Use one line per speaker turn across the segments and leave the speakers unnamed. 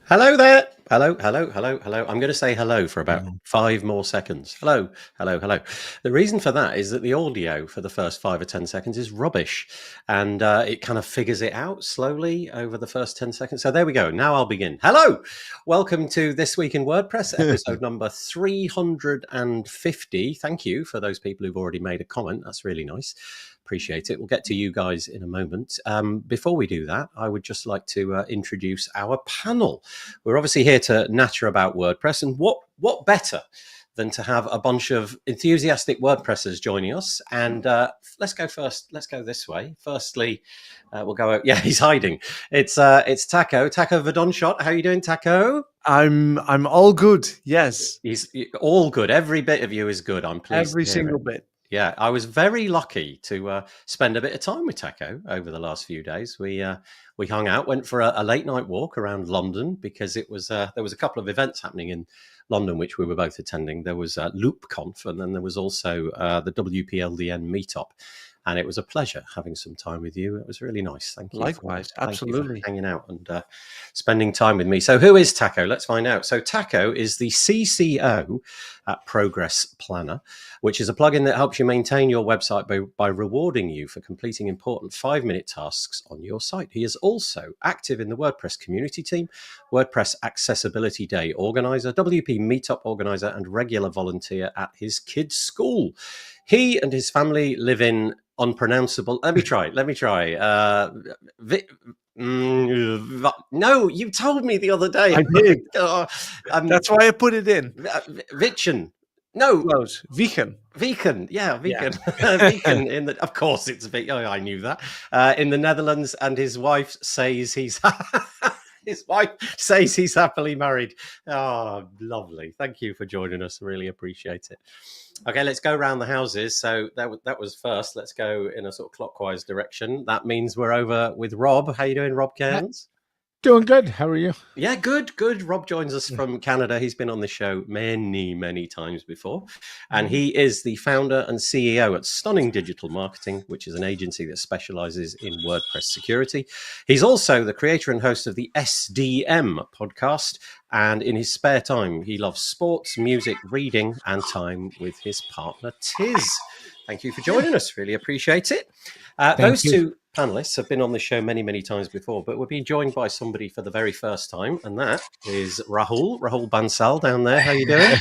Hello there. Hello, hello, hello, hello. I'm going to say hello for about
Mm.
5 more seconds. Hello, hello, hello. The reason for that is that the audio for the first 5 or 10 seconds is rubbish, and it kind of figures it out slowly over the first 10 seconds. So there we go. Now I'll begin. Hello. Welcome to This Week in WordPress, episode number 350. Thank you for those people who've already made a comment. That's really nice. Appreciate it. We'll get to you guys in a moment. Before we do that, I would just like to introduce our panel. We're obviously here to natter about WordPress, and what better than to have a bunch of enthusiastic WordPressers joining us. And let's go first. Let's go this way. Firstly, we'll go. Yeah, he's hiding. It's Taco Verdonshot. How are you doing, Taco?
I'm all good. Yes,
He's all good. Every bit of you is good. I'm pleased
every
to hear
single
it.
bit.
Yeah, I was very lucky to spend a bit of time with Taco over the last few days. We hung out, went for a late night walk around London because it was there was a couple of events happening in London which we were both attending. There was LoopConf, and then there was also the WPLDN meetup. And it was a pleasure having some time with you. It was really nice. Thank you.
Likewise,
Thank you for
absolutely.
hanging out and spending time with me. So who is Taco? Let's find out. So Taco is the CCO at Progress Planner, which is a plugin that helps you maintain your website by rewarding you for completing important 5-minute tasks on your site. He is also active in the WordPress community team, WordPress Accessibility Day organizer, WP Meetup organizer, and regular volunteer at his kids' school. He and his family live in unpronounceable. Let me try. No, you told me the other day.
I did. That's why I put it in.
Vichen. No,
Close. Vegan.
Vegan. Yeah, vegan.
Yeah.
Vegan. Of course, it's vegan. Oh, I knew that. In the Netherlands, and his wife says he's. His wife says he's happily married. Oh, lovely. Thank you for joining us. Really appreciate it. Okay, let's go around the houses. So that was first. Let's go in a sort of clockwise direction. That means we're over with Rob. How you doing, Rob Cairns?
Doing good. How are you?
Yeah, good. Rob joins us from Canada. He's been on the show many times before. And he is the founder and CEO at Stunning Digital Marketing, which is an agency that specializes in WordPress security. He's also the creator and host of the SDM podcast. And in his spare time, he loves sports, music, reading, and time with his partner, Tiz. Thank you for joining us. Really appreciate it. Those two panelists have been on the show many times before, but we're being joined by somebody for the very first time, and that is Rahul Bansal down there. How are you doing?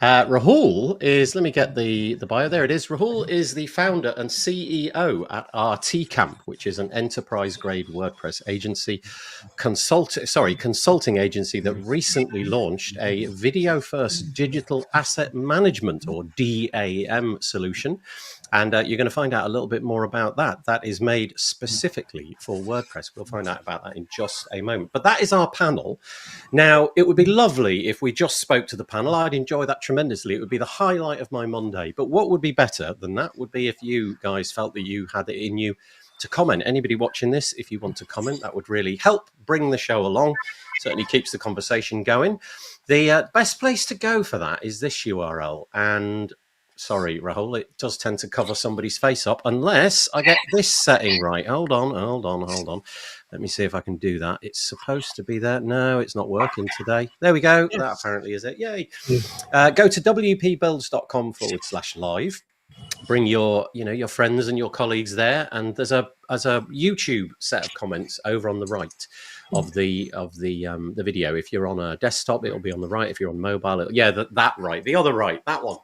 Rahul is, let me get the bio. There it is. Rahul is the founder and CEO at RT Camp, which is an enterprise-grade WordPress agency, consulting agency that recently launched a video-first digital asset management, or DAM, solution. And you're going to find out a little bit more about that. That is made specifically for WordPress. We'll find out about that in just a moment. But that is our panel. Now, it would be lovely if we just spoke to the panel. I'd enjoy that tremendously. It would be the highlight of my Monday. But what would be better than that would be if you guys felt that you had it in you to comment. Anybody watching this, if you want to comment, that would really help bring the show along. Certainly keeps the conversation going. The best place to go for that is this URL. And sorry, Rahul, it does tend to cover somebody's face up unless I get this setting right. Hold on. Let me see if I can do that. It's supposed to be there. No, it's not working today. There we go. Yes. That apparently is it. Yay. Go to wpbuilds.com/live. Bring your friends and your colleagues there. And there's a YouTube set of comments over on the right of the video. If you're on a desktop, it'll be on the right. If you're on mobile, that right. The other right, that one.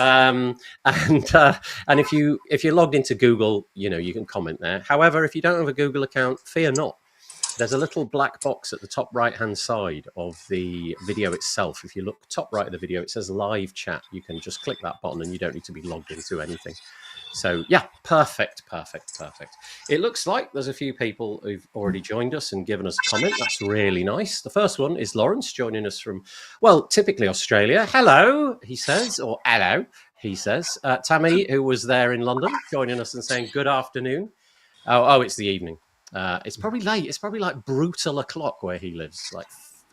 And if you're logged into Google, you can comment there. However, if you don't have a Google account, fear not. There's a little black box at the top right-hand side of the video itself. If you look top right of the video, it says live chat. You can just click that button and you don't need to be logged into anything. So yeah, perfect. It looks like there's a few people who've already joined us and given us a comment. That's really nice. The first one is Lawrence joining us from, typically Australia. Hello, he says, or hello, he says. Tammy, who was there in London, joining us and saying good afternoon. Oh, it's the evening. It's probably late. It's probably like brutal o'clock where he lives, like,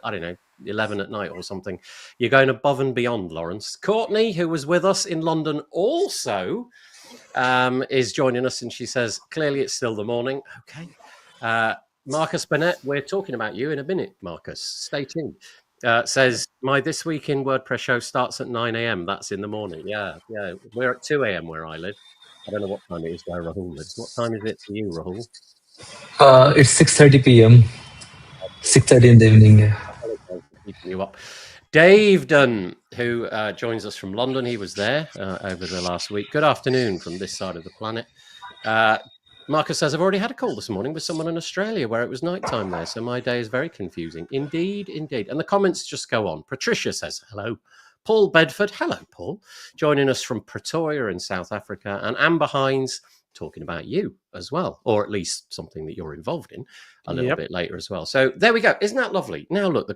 I don't know, 11 at night or something. You're going above and beyond, Lawrence. Courtney, who was with us in London, also is joining us, and she says, clearly it's still the morning. Okay. Marcus Burnett, we're talking about you in a minute, Marcus. Stay tuned. Says, my This Week in WordPress show starts at 9 a.m. That's in the morning. Yeah. We're at 2 a.m. where I live. I don't know what time it is where Rahul lives. What time is it for you, Rahul?
It's 6:30 p.m. 6:30 in the evening. Yeah.
Apologize for keeping you up. Dave Dunn, who joins us from London, he was there over the last week. Good afternoon from this side of the planet. Marcus says, I've already had a call this morning with someone in Australia where it was nighttime there, so my day is very confusing. Indeed. And the comments just go on. Patricia says, hello. Paul Bedford, hello, Paul, joining us from Pretoria in South Africa. And Amber Hines, talking about you as well, or at least something that you're involved in a little bit later as well. So there we go. Isn't that lovely? Now look,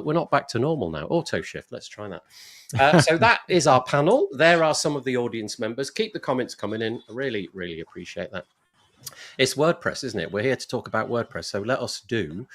we're not back to normal now. Auto shift. Let's try that. So that is our panel. There are some of the audience members. Keep the comments coming in. I really, really appreciate that. It's WordPress, isn't it? We're here to talk about WordPress. So let us do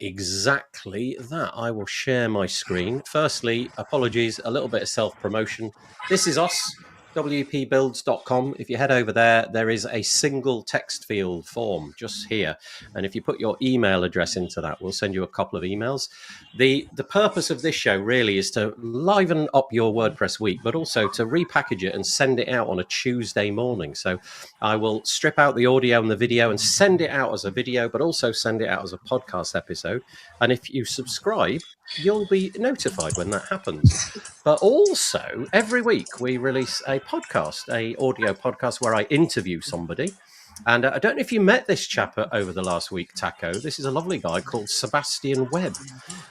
exactly that. I will share my screen. Firstly, apologies, a little bit of self-promotion. This is us. wpbuilds.com. If you head over there, there is a single text field form just here. And if you put your email address into that, we'll send you a couple of emails. The purpose of this show really is to liven up your WordPress week, but also to repackage it and send it out on a Tuesday morning. So I will strip out the audio and the video and send it out as a video, but also send it out as a podcast episode. And if you subscribe, you'll be notified when that happens. But also, every week we release a podcast, a audio podcast where I interview somebody. And I don't know if you met this chap over the last week, Taco. This is a lovely guy called Sebastian Webb.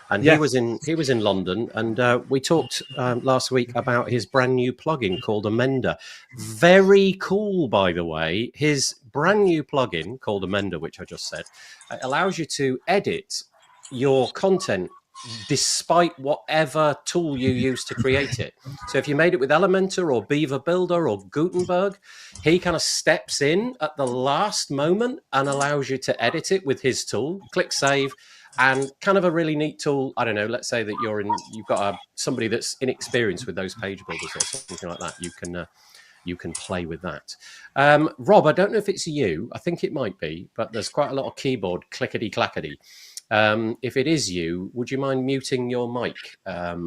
And he was in London. And we talked last week about his brand new plugin called Amender. Very cool, by the way. His brand new plugin called Amender, which I just said, allows you to edit your content despite whatever tool you use to create it. So if you made it with Elementor or Beaver Builder or Gutenberg, he kind of steps in at the last moment and allows you to edit it with his tool. Click save, and kind of a really neat tool. I don't know, let's say that you've got somebody that's inexperienced with those page builders or something like that. You can play with that. Rob, I don't know if it's you. I think it might be, but there's quite a lot of keyboard clickety-clackety. If it is you, would you mind muting your mic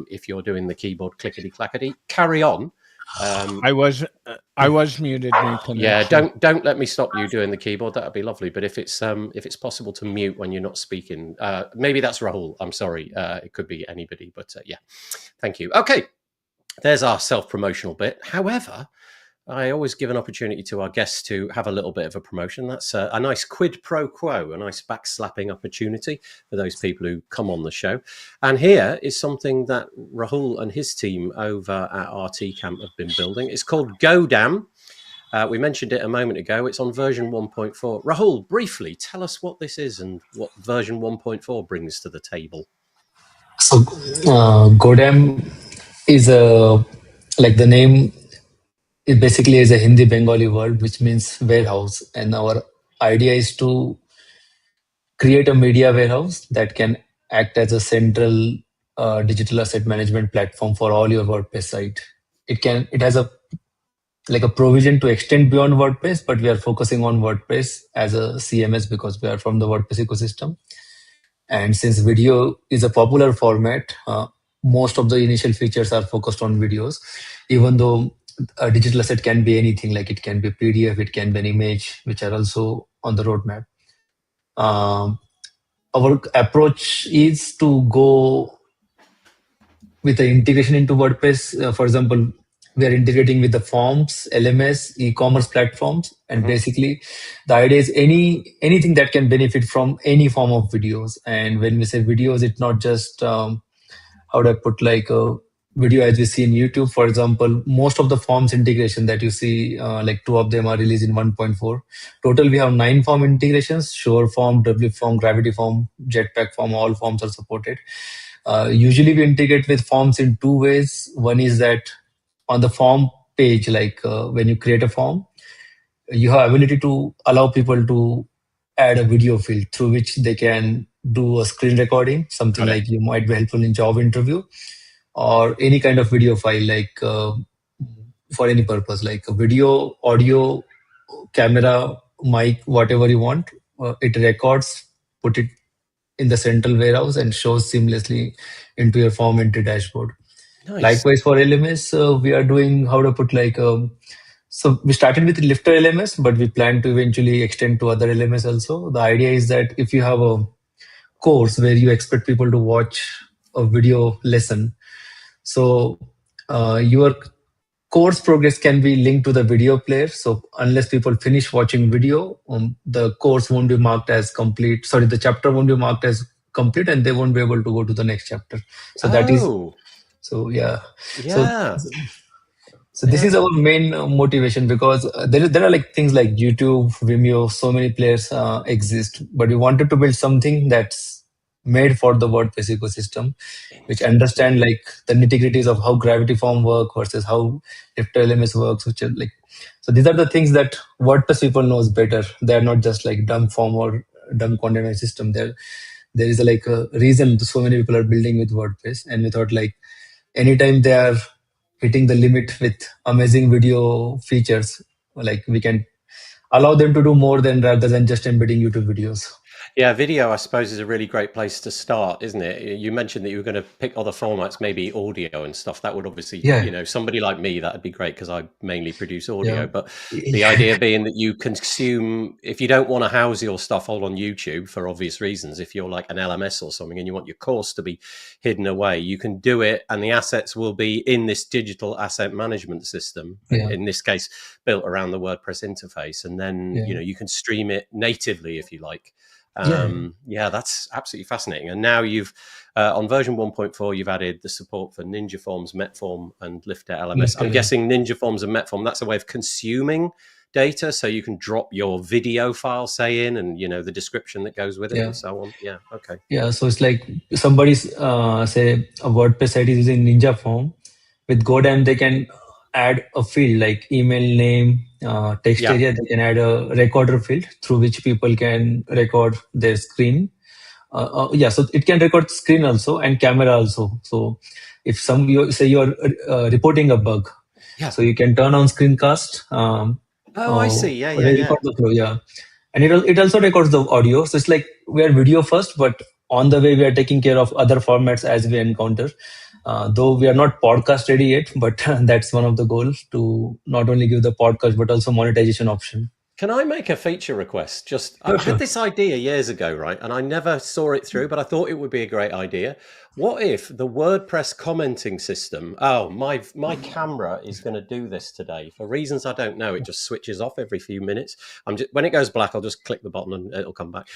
if you're doing the keyboard clickety-clackety? Carry on.
I was muted.
Yeah, don't let me stop you doing the keyboard. That'd be lovely. But if it's possible to mute when you're not speaking, maybe that's Rahul. I'm sorry. It could be anybody, but yeah, thank you. Okay, there's our self-promotional bit. However, I always give an opportunity to our guests to have a little bit of a promotion. That's a nice quid pro quo, a nice backslapping opportunity for those people who come on the show. And here is something that Rahul and his team over at RT Camp have been building. It's called GoDam. We mentioned it a moment ago. It's on version 1.4. Rahul, briefly, tell us what this is and what version 1.4 brings to the table.
So, GoDam is like the name. It basically is a Hindi Bengali word, which means warehouse. And our idea is to create a media warehouse that can act as a central digital asset management platform for all your WordPress site. It has a provision to extend beyond WordPress, but we are focusing on WordPress as a CMS because we are from the WordPress ecosystem. And since video is a popular format, most of the initial features are focused on videos, even though a digital asset can be anything, like it can be PDF, it can be an image, which are also on the roadmap. Our approach is to go with the integration into WordPress. For example, we are integrating with the forms, LMS, e-commerce platforms, and basically the idea is anything that can benefit from any form of videos. And when we say videos, it's not just how do I put, like a video as we see in YouTube, for example. Most of the forms integration that you see, like 2 of them are released in 1.4. Total, we have 9 form integrations: Shore form, W form, Gravity form, Jetpack form. All forms are supported. Usually we integrate with forms in 2 ways. One is that on the form page, like when you create a form, you have ability to allow people to add a video field through which they can do a screen recording, something like you might be helpful in job interview, or any kind of video file, like for any purpose, like a video, audio, camera, mic, whatever you want. it records, put it in the central warehouse, and shows seamlessly into your form entry dashboard.
Nice.
Likewise for LMS, we are doing how to put so we started with Lifter LMS, but we plan to eventually extend to other LMS also. The idea is that if you have a course where you expect people to watch a video lesson, so your course progress can be linked to the video player. So unless people finish watching video, the course won't be marked as complete. Sorry, the chapter won't be marked as complete, and they won't be able to go to the next chapter. So that is so yeah.
Yeah.
So this is our main motivation, because there are like things like YouTube, Vimeo, so many players exist, but we wanted to build something that's made for the WordPress ecosystem, which understand like the nitty-gritties of how Gravity Form work versus how Lifter LMS works, which are like, so these are the things that WordPress people knows better. They're not just like dumb form or dumb container system. There is like a reason so many people are building with WordPress, and we thought like anytime they are hitting the limit with amazing video features, like we can allow them to do more than rather than just embedding YouTube videos.
Yeah, video, I suppose, is a really great place to start, isn't it? You mentioned that you were going to pick other formats, maybe audio and stuff. That would obviously, somebody like me, that'd be great because I mainly produce audio. But the idea being that you consume, if you don't want to house your stuff all on YouTube for obvious reasons, if you're like an LMS or something and you want your course to be hidden away, you can do it, and the assets will be in this digital asset management system. In this case, built around the WordPress interface, and then you can stream it natively if you like. That's absolutely fascinating. And now you've on version 1.4 you've added the support for Ninja Forms, Metform, and Lifter LMS. I'm guessing Ninja Forms and Metform, that's a way of consuming data, so you can drop your video file, say, in, and the description that goes with it and so on. So
it's like somebody's say a WordPress site is using Ninja Form. With GoDam they can add a field like email name, text area. They can add a recorder field through which people can record their screen. So it can record screen also and camera also. So if you're reporting a bug, so you can turn on screencast.
I see.
Record the flow, and it also records the audio. So it's like we are video first, but on the way we are taking care of other formats as we encounter. Though we are not podcast ready yet, but that's one of the goals, to not only give the podcast but also monetization option.
Can I make a feature request? I had this idea years ago, right? And I never saw it through, but I thought it would be a great idea. What if the WordPress commenting system, my camera is going to do this today. For reasons I don't know, it just switches off every few minutes. When it goes black, I'll just click the button and it'll come back.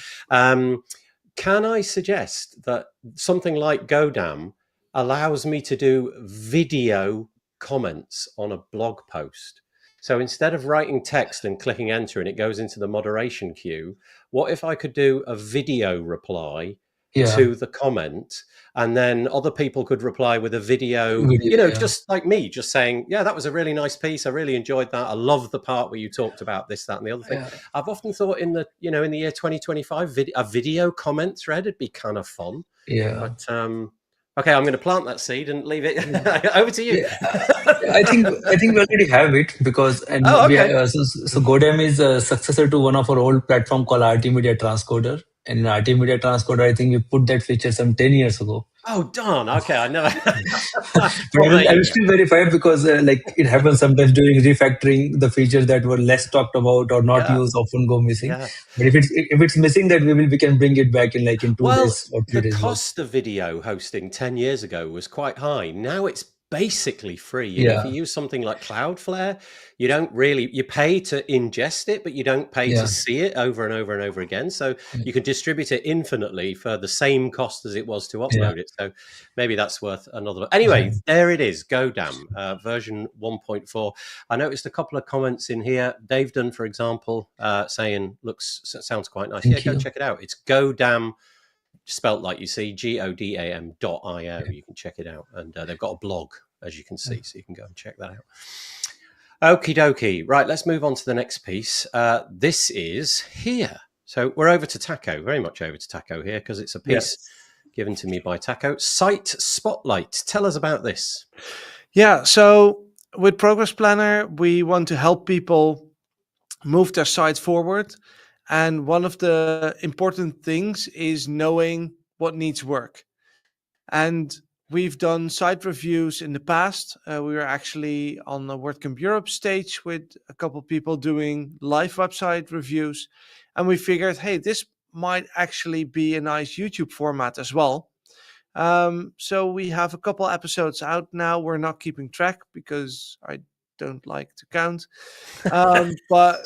Can I suggest that something like GoDam allows me to do video comments on a blog post? So instead of writing text and clicking enter and it goes into the moderation queue, what if I could do a video reply to the comment, and then other people could reply with a video, just like me, just saying, that was a really nice piece. I really enjoyed that. I love the part where you talked about this, that, and the other thing. I've often thought in the year 2025, a video comment thread would be kind of fun. But, okay, I'm going to plant that seed and leave it over to you.
I think we already have it, because so GoDam is a successor to one of our old platform called RT Media Transcoder. And in RT Media Transcoder, I think we put that feature some 10 years ago.
Oh, darn. Okay, I know.
I'm still verified, because it happens sometimes during refactoring, the features that were less talked about or not used often go missing. But if it's missing, that we can bring it back in 2 days or 3 days.
The cost of video hosting 10 years ago was quite high. Now it's basically free. If you use something like Cloudflare, you pay to ingest it, but you don't pay to see it over and over and over again. So you can distribute it infinitely for the same cost as it was to upload it. So maybe that's worth another. Anyway, there it is. GoDam version 1.4. I noticed a couple of comments in here. Dave Dunn, for example, saying sounds quite nice. Go check it out. It's GoDam, spelt like you see, GODAM.io. You can check it out, and they've got a blog, as you can see, so you can go and check that out. Okie dokie. Right, let's move on to the next piece. This is here. So we're over to Taco, very much over to Taco here, because it's a piece given to me by Taco. Site Spotlight. Tell us about this.
Yeah, so with Progress Planner, we want to help people move their sites forward. And one of the important things is knowing what needs work. And we've done site reviews in the past. We were actually on the WordCamp Europe stage with a couple people doing live website reviews. And we figured, hey, this might actually be a nice YouTube format as well. So we have a couple episodes out now. We're not keeping track because I don't like to count. But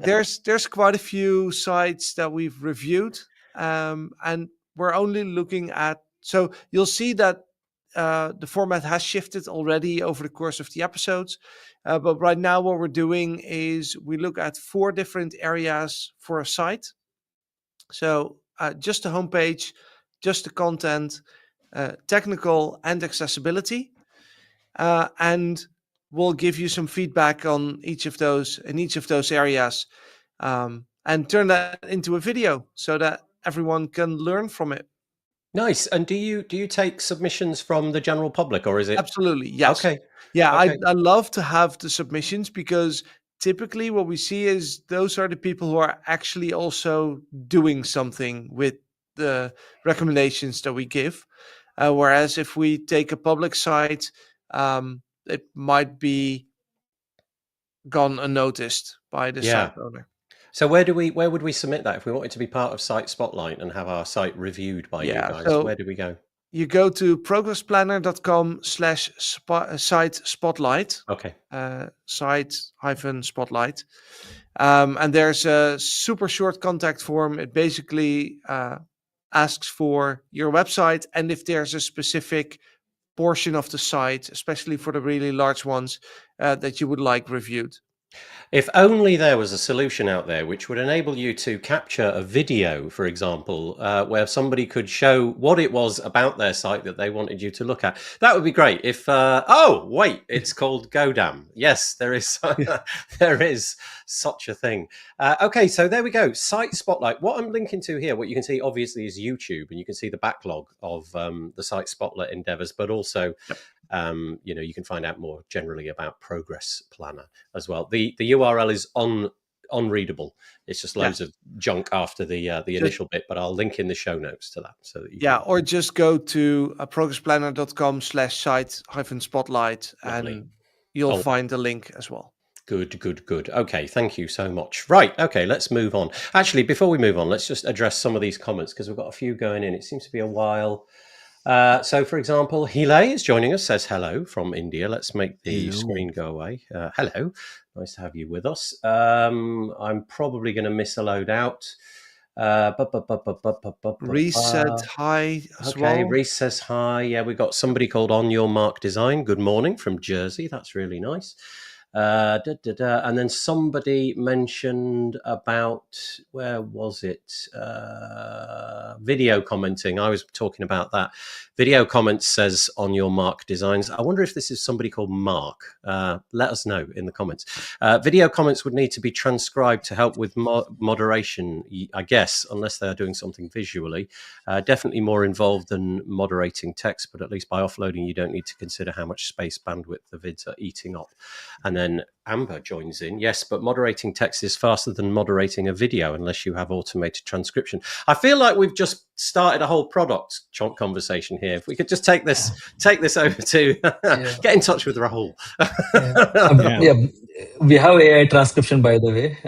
there's quite a few sites that we've reviewed, and we're only looking at. So you'll see that the format has shifted already over the course of the episodes. But right now, what we're doing is we look at 4 different areas for a site. So just the homepage, just the content, technical and accessibility, and we'll give you some feedback on each of those areas, and turn that into a video so that everyone can learn from it.
Nice. And do you take submissions from the general public, or is it?
Absolutely, yes.
Okay.
Yeah,
Okay.
I love to have the submissions because typically what we see is those are the people who are actually also doing something with the recommendations that we give. Whereas if we take a public site, it might be gone unnoticed by the
Yeah.
site owner.
So where would we submit that if we wanted to be part of Site Spotlight and have our site reviewed by you guys?
So
where do we go?
you go to progressplanner.com/site spotlight.
Okay.
Site-spotlight. And there's a super short contact form. It basically asks for your website, and if there's a specific portion of the site, especially for the really large ones, that you would like reviewed.
If only there was a solution out there which would enable you to capture a video, for example, where somebody could show what it was about their site that they wanted you to look at. That would be great. If oh wait, it's called Godam. Yes, there is there is such a thing. Okay, so there we go. Site Spotlight. What I'm linking to here, what you can see obviously is YouTube, and you can see the backlog of the Site Spotlight endeavors, but also. You can find out more generally about Progress Planner as well. The URL is unreadable. It's just loads of junk after the initial bit, but I'll link in the show notes to that so that you
or just go to progressplanner.com/site-spotlight and you'll find the link as well.
Good. Okay, thank you so much. Right, okay, let's move on. Actually, before we move on, let's just address some of these comments because we've got a few going in. It seems to be a while. So, for example, Hile is joining us, says hello from India. Let's make the screen go away. Hello, nice to have you with us. I'm probably going to miss a load out.
Reese said hi as well.
Okay, Reese says hi. Yeah, we've got somebody called On Your Mark Design. Good morning from Jersey. That's really nice. And then somebody mentioned about, where was it? Video commenting. I was talking about that. Video comments says On Your Mark Designs. I wonder if this is somebody called Mark. Let us know in the comments. Video comments would need to be transcribed to help with moderation, I guess, unless they're doing something visually. Definitely more involved than moderating text, but at least by offloading, you don't need to consider how much space bandwidth the vids are eating up. And then Amber joins in. Yes, but moderating text is faster than moderating a video unless you have automated transcription. I feel like we've just started a whole product conversation here. If we could just take this over to get in touch with Rahul.
We have AI transcription, by the way.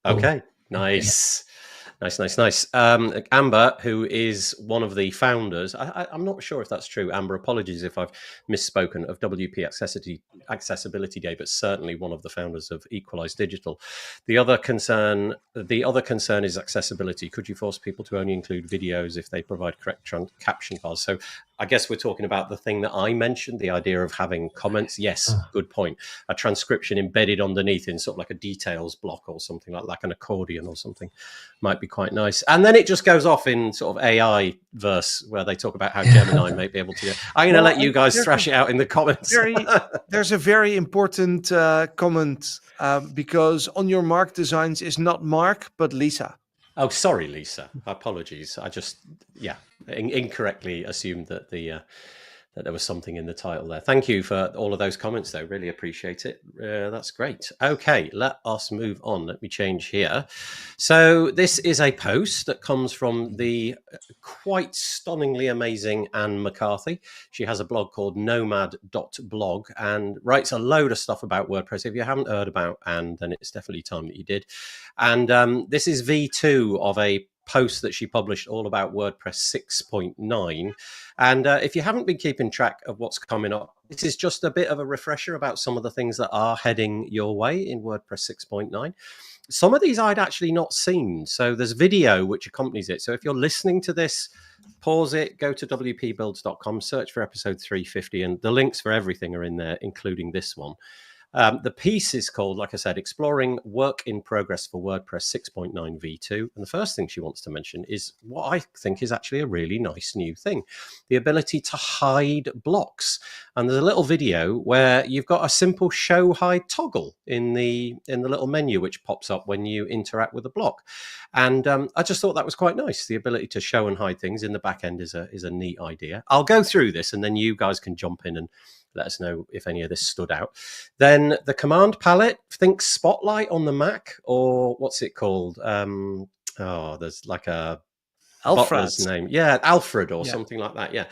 Okay. Nice. Nice. Amber, who is one of the founders, I'm not sure if that's true. Amber, apologies if I've misspoken, of WP Accessibility Day, but certainly one of the founders of Equalize Digital. The other concern is accessibility. Could you force people to only include videos if they provide correct caption files? So I guess we're talking about the thing that I mentioned, the idea of having comments. Yes, good point. A transcription embedded underneath in sort of like a details block or something like an accordion or something might be quite nice. And then it just goes off in sort of AI verse where they talk about how Gemini may be able to do it. I'm going to let you guys thrash it out in the comments.
There's a very important comment because On Your Mark Designs is not Mark, but Lisa.
Oh, sorry, Lisa. Apologies. I just, incorrectly assumed that the that there was something in the title there. Thank you for all of those comments, though. Really appreciate it. That's great. Okay, let us move on. Let me change here. So this is a post that comes from the quite stunningly amazing Anne McCarthy. She has a blog called nomad.blog and writes a load of stuff about WordPress. If you haven't heard about Anne, then it's definitely time that you did. And this is V2 of a post that she published all about WordPress 6.9. And if you haven't been keeping track of what's coming up, this is just a bit of a refresher about some of the things that are heading your way in WordPress 6.9. Some of these I'd actually not seen. So there's video which accompanies it. So if you're listening to this, pause it, go to wpbuilds.com, search for episode 350, and the links for everything are in there, including this one. The piece is called, like I said, Exploring Work in Progress for WordPress 6.9 V2. And the first thing she wants to mention is what I think is actually a really nice new thing, the ability to hide blocks. And there's a little video where you've got a simple show hide toggle in the little menu, which pops up when you interact with a block. And I just thought that was quite nice. The ability to show and hide things in the back end is a neat idea. I'll go through this and then you guys can jump in and let us know if any of this stood out. Then the command palette, think Spotlight on the Mac, or what's it called? There's like a butler's name. Yeah, Alfred or something like that. Yeah.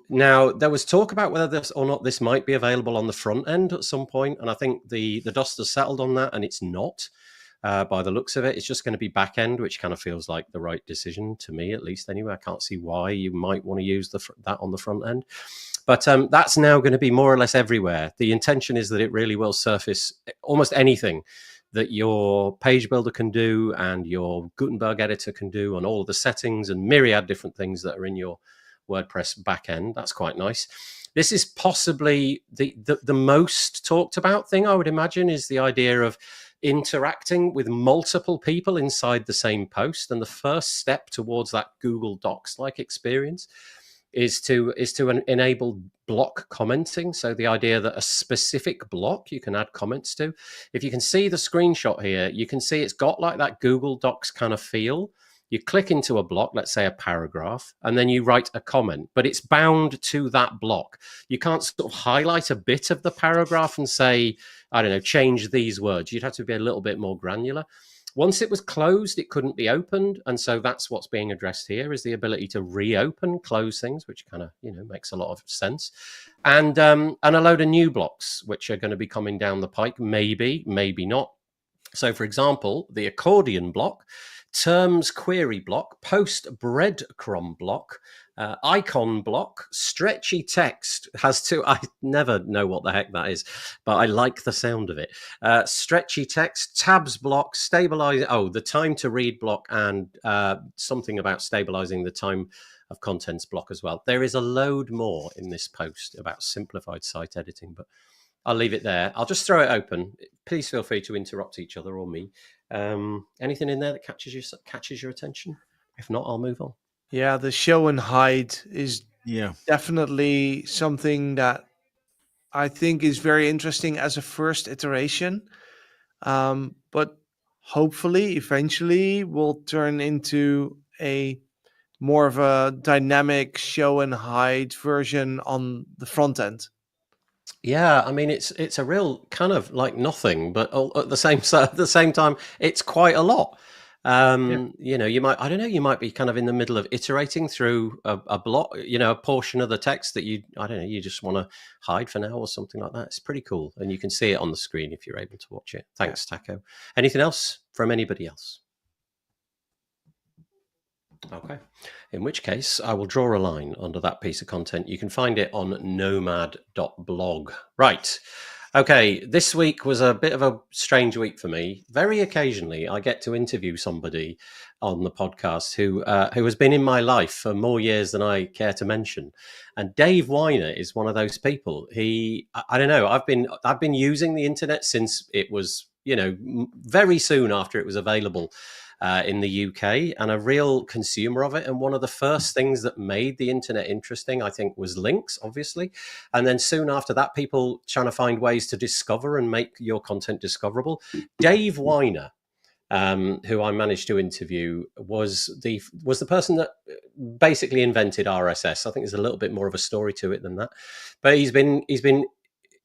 Now, there was talk about whether this or not this might be available on the front end at some point. And I think the dust has settled on that, and it's not. By the looks of it, it's just going to be back end, which kind of feels like the right decision to me, at least anyway. I can't see why you might want to use that on the front end. But that's now going to be more or less everywhere. The intention is that it really will surface almost anything that your page builder can do and your Gutenberg editor can do, and all of the settings and myriad different things that are in your WordPress backend. That's quite nice. This is possibly the most talked about thing, I would imagine, is the idea of interacting with multiple people inside the same post. And the first step towards that Google Docs-like experience is to enable block commenting. So the idea that a specific block you can add comments to. If you can see the screenshot here, you can see it's got like that Google Docs kind of feel. You click into a block, let's say a paragraph, and then you write a comment, but it's bound to that block. You can't sort of highlight a bit of the paragraph and say, I don't know, change these words. You'd have to be a little bit more granular. Once it was closed, it couldn't be opened. And so that's what's being addressed here, is the ability to reopen, close things, which kind of, makes a lot of sense. And a load of new blocks, which are going to be coming down the pike, maybe not. So, for example, the accordion block, terms query block, post breadcrumb block, icon block, stretchy text has two. I never know what the heck that is, but I like the sound of it. Stretchy text, tabs block, stabilize. Oh, the time to read block, and something about stabilizing the time of contents block as well. There is a load more in this post about simplified site editing, but I'll leave it there. I'll just throw it open. Please feel free to interrupt each other or me. Anything in there that catches your attention? If not, I'll move on.
Yeah, the show and hide is definitely something that I think is very interesting as a first iteration. But hopefully, eventually, will turn into a more of a dynamic show and hide version on the front end.
Yeah, I mean it's a real kind of like nothing, but at the same time, it's quite a lot. You might be kind of in the middle of iterating through a block, a portion of the text that you just want to hide for now or something like that. It's pretty cool, and you can see it on the screen if you're able to watch it. Thanks, Taco. Anything else from anybody else? Okay, in which case I will draw a line under that piece of content. You can find it on nomad.blog. Right. Okay, this week was a bit of a strange week for me. Very occasionally, I get to interview somebody on the podcast who has been in my life for more years than I care to mention. And Dave Weiner is one of those people. I don't know, I've been using the internet since it was, very soon after it was available in the UK, and a real consumer of it. And one of the first things that made the internet interesting, I think, was links, obviously. And then soon after that, people trying to find ways to discover and make your content discoverable. Dave Weiner, who I managed to interview, was the person that basically invented RSS. I think there's a little bit more of a story to it than that, but he's been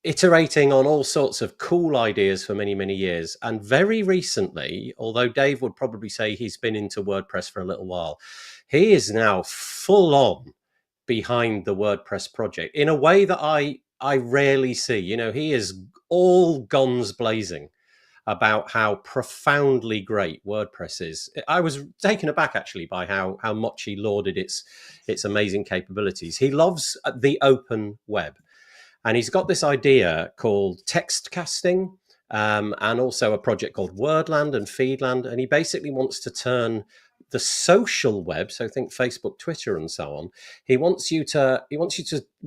iterating on all sorts of cool ideas for many, many years. And very recently, although Dave would probably say he's been into WordPress for a little while, he is now full on behind the WordPress project in a way that I rarely see. You know, he is all guns blazing about how profoundly great WordPress is. I was taken aback actually by how much he lauded its amazing capabilities. He loves the open web. And he's got this idea called text casting, and also a project called Wordland and Feedland. And he basically wants to turn the social web, so think Facebook, Twitter, and so on. He wants you to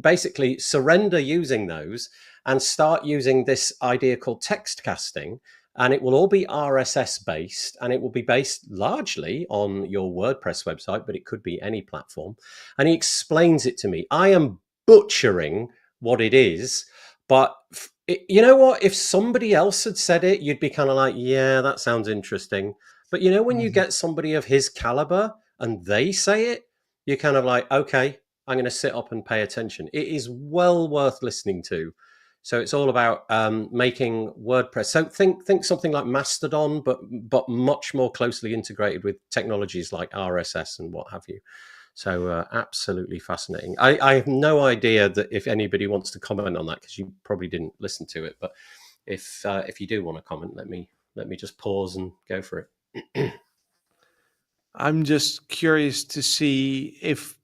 basically surrender using those and start using this idea called text casting. And it will all be RSS based, and it will be based largely on your WordPress website, but it could be any platform. And he explains it to me. I am butchering what it is, but you know what, if somebody else had said it, you'd be kind of like, yeah, that sounds interesting. But you know, when you get somebody of his caliber and they say it, you're kind of like, okay, I'm going to sit up and pay attention. It is well worth listening to. So it's all about making WordPress. So think something like Mastodon, but much more closely integrated with technologies like RSS and what have you. So absolutely fascinating. I have no idea that if anybody wants to comment on that, because you probably didn't listen to it. But if you do want to comment, let me just pause and go for it.
I'm just curious to see if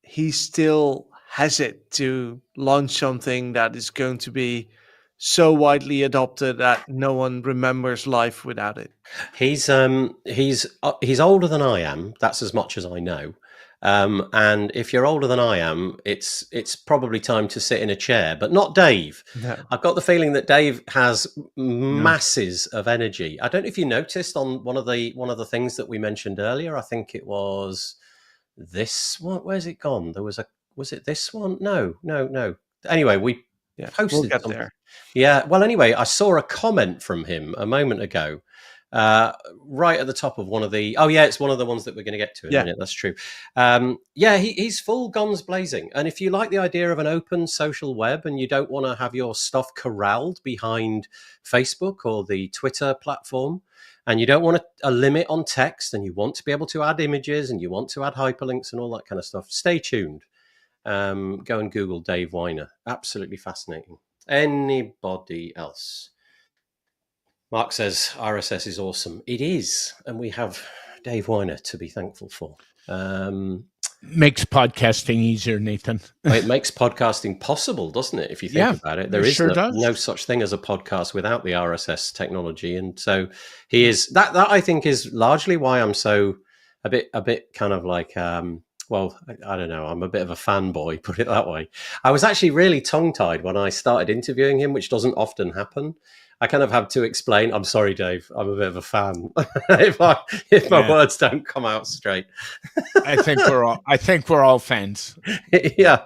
he still has it to launch something that is going to be so widely adopted that no one remembers life without it.
He's older than I am. That's as much as I know. And if you're older than I am, it's probably time to sit in a chair, but not Dave.
No.
I've got the feeling that Dave has masses of energy. I don't know if you noticed on one of the things that we mentioned earlier. I think it was this one. Where's it gone? Was it this one? No. Anyway, we posted
we'll get
something.
there.
Yeah. Well, anyway, I saw a comment from him a moment ago. Right at the top of one of the it's one of the ones that we're going to get to in a minute. That's true. He's full guns blazing, and if you like the idea of an open social web and you don't want to have your stuff corralled behind Facebook or the Twitter platform, and you don't want a limit on text, and you want to be able to add images and you want to add hyperlinks and all that kind of stuff, stay tuned. Go and Google Dave Weiner. Absolutely fascinating. Anybody else? Mark says RSS is awesome. It is, and we have Dave Weiner to be thankful for.
Makes podcasting easier, Nathan.
It makes podcasting possible, doesn't it? If you think about it, there is no such thing as a podcast without the RSS technology, and so he is. That I think is largely why I'm so a bit kind of like. Well, I don't know. I'm a bit of a fanboy, put it that way. I was actually really tongue-tied when I started interviewing him, which doesn't often happen. I kind of have to explain. I'm sorry, Dave. I'm a bit of a fan. if my words don't come out straight,
I think we're all fans.
Yeah.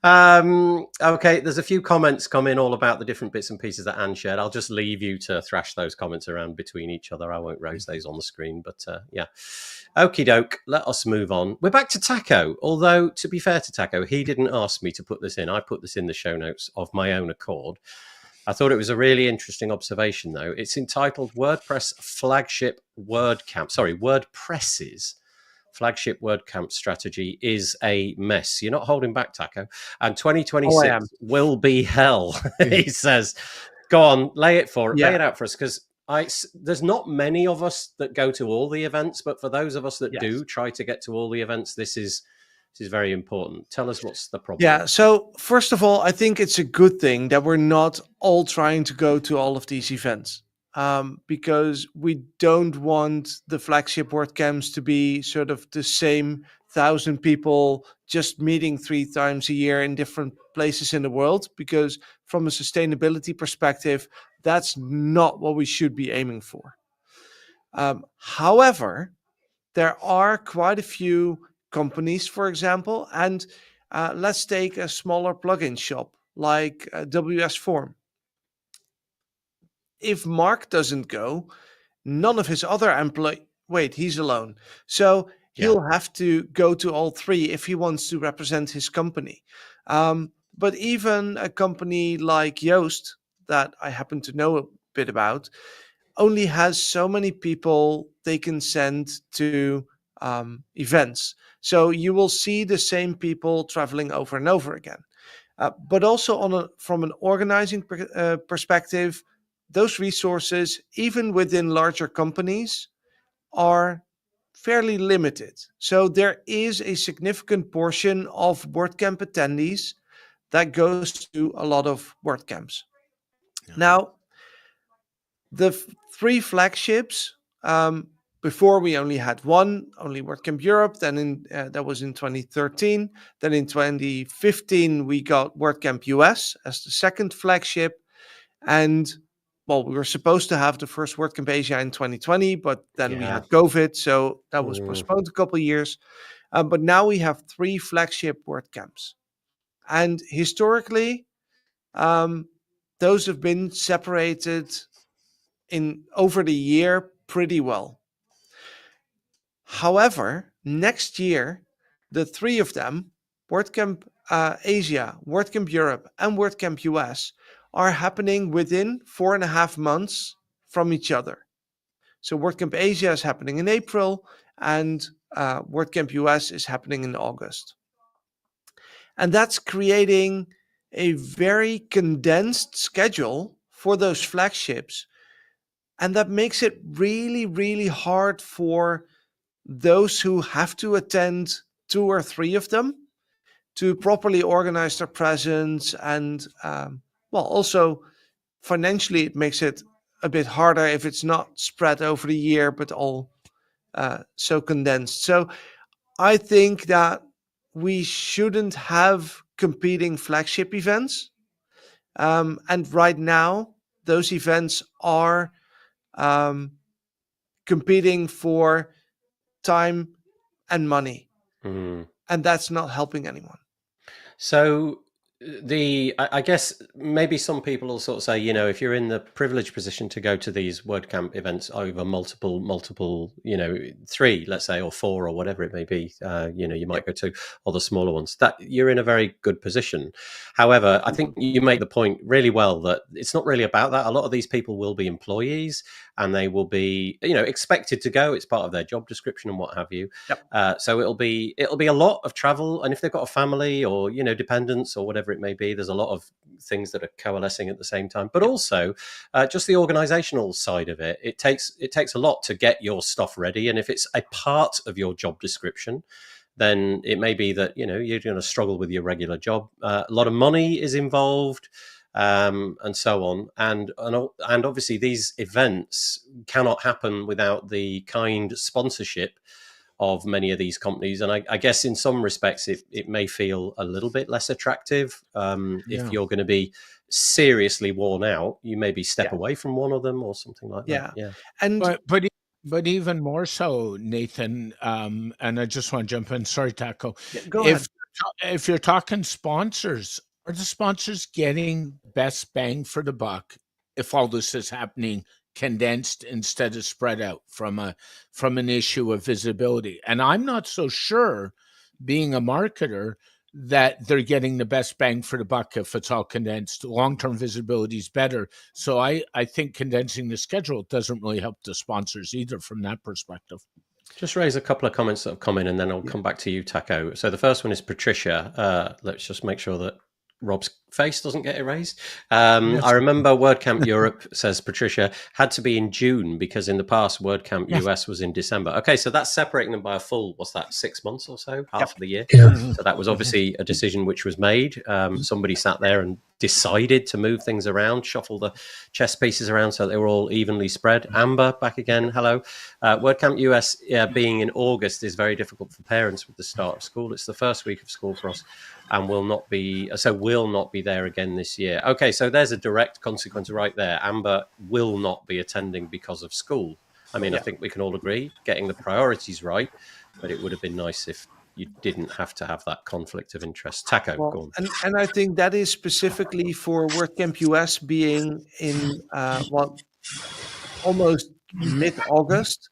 Okay. There's a few comments come in all about the different bits and pieces that Anne shared. I'll just leave you to thrash those comments around between each other. I won't raise those on the screen, but yeah. Okie doke. Let us move on. We're back to Taco. Although, to be fair to Taco, he didn't ask me to put this in. I put this in the show notes of my own accord. I thought it was a really interesting observation, though. It's entitled WordPress's flagship WordPress's flagship WordCamp strategy is a mess. You're not holding back, Taco. And 2026 will be hell, he says. Go on, lay it out for us, because there's not many of us that go to all the events, but for those of us that do try to get to all the events, this is very important. Tell us what's the problem.
Yeah, so first of all, I think it's a good thing that we're not all trying to go to all of these events, because we don't want the flagship WordCamps to be sort of the same 1,000 people just meeting 3 times a year in different places in the world, because from a sustainability perspective, that's not what we should be aiming for. However, there are quite a few companies, for example, and let's take a smaller plugin shop like WS Form. If Mark doesn't go, none of his other employees, he's alone. So he'll have to go to all three if he wants to represent his company. But even a company like Yoast, that I happen to know a bit about, only has so many people they can send to events. So you will see the same people traveling over and over again. But also from an organizing perspective, those resources, even within larger companies, are fairly limited. So there is a significant portion of WordCamp attendees that goes to a lot of WordCamps. Yeah. Now, the three flagships, before we only had one, only WordCamp Europe. Then that was in 2013. Then in 2015, we got WordCamp US as the second flagship. And well, we were supposed to have the first WordCamp Asia in 2020, but then we had COVID, so that was postponed a couple of years. But now we have three flagship WordCamps. And historically, those have been separated over the year pretty well. However, next year, the three of them, WordCamp Asia, WordCamp Europe, and WordCamp US, are happening within 4.5 months from each other. So WordCamp Asia is happening in April, and WordCamp US is happening in August. And that's creating a very condensed schedule for those flagships. And that makes it really, really hard for those who have to attend 2 or 3 of them to properly organize their presence. And also financially, it makes it a bit harder if it's not spread over the year, but all so condensed. So I think that we shouldn't have competing flagship events. And right now, those events are competing for time and money. And that's not helping anyone.
So I guess maybe some people will sort of say, if you're in the privileged position to go to these WordCamp events over multiple, 3, let's say, or 4 or whatever it may be, you might go to other smaller ones, that you're in a very good position. However, I think you make the point really well that it's not really about that. A lot of these people will be employees and they will be, expected to go. It's part of their job description and what have you. Yep. So it'll be a lot of travel. And if they've got a family or, dependents or whatever it may be, there's a lot of things that are coalescing at the same time. But also just the organizational side of it. It takes a lot to get your stuff ready. And if it's a part of your job description, then it may be that, you're going to struggle with your regular job. A lot of money is involved. And so on, and obviously these events cannot happen without the kind sponsorship of many of these companies. And I guess in some respects it may feel a little bit less attractive. If you're going to be seriously worn out, you maybe step away from one of them or something like that. Yeah.
And but even more so, Nathan, and I just want to jump in. Sorry, Taco.
Go ahead.
If you're talking sponsors, are the sponsors getting best bang for the buck if all this is happening condensed instead of spread out from an issue of visibility? And I'm not so sure, being a marketer, that they're getting the best bang for the buck if it's all condensed. Long-term visibility is better. So I think condensing the schedule doesn't really help the sponsors either from that perspective.
Just raise a couple of comments that have come in and then I'll come back to you, Taco. So the first one is Patricia. Let's just make sure that Rob's face doesn't get erased. I remember WordCamp Europe, says Patricia, had to be in June because in the past WordCamp US was in December. Okay, so that's separating them by a full, what's that, 6 months or so, half of the year. So that was obviously a decision which was made. Somebody sat there and decided to move things around, shuffle the chess pieces around so they were all evenly spread. Amber, back again, hello. WordCamp US being in August is very difficult for parents with the start of school. It's the first week of school for us and will not be there again this year. Okay, so there's a direct consequence right there. Amber will not be attending because of school. I mean, I think we can all agree, getting the priorities right, but it would have been nice if you didn't have to have that conflict of interest. Taco, go on.
And I think that is specifically for WordCamp US being in almost mid-August.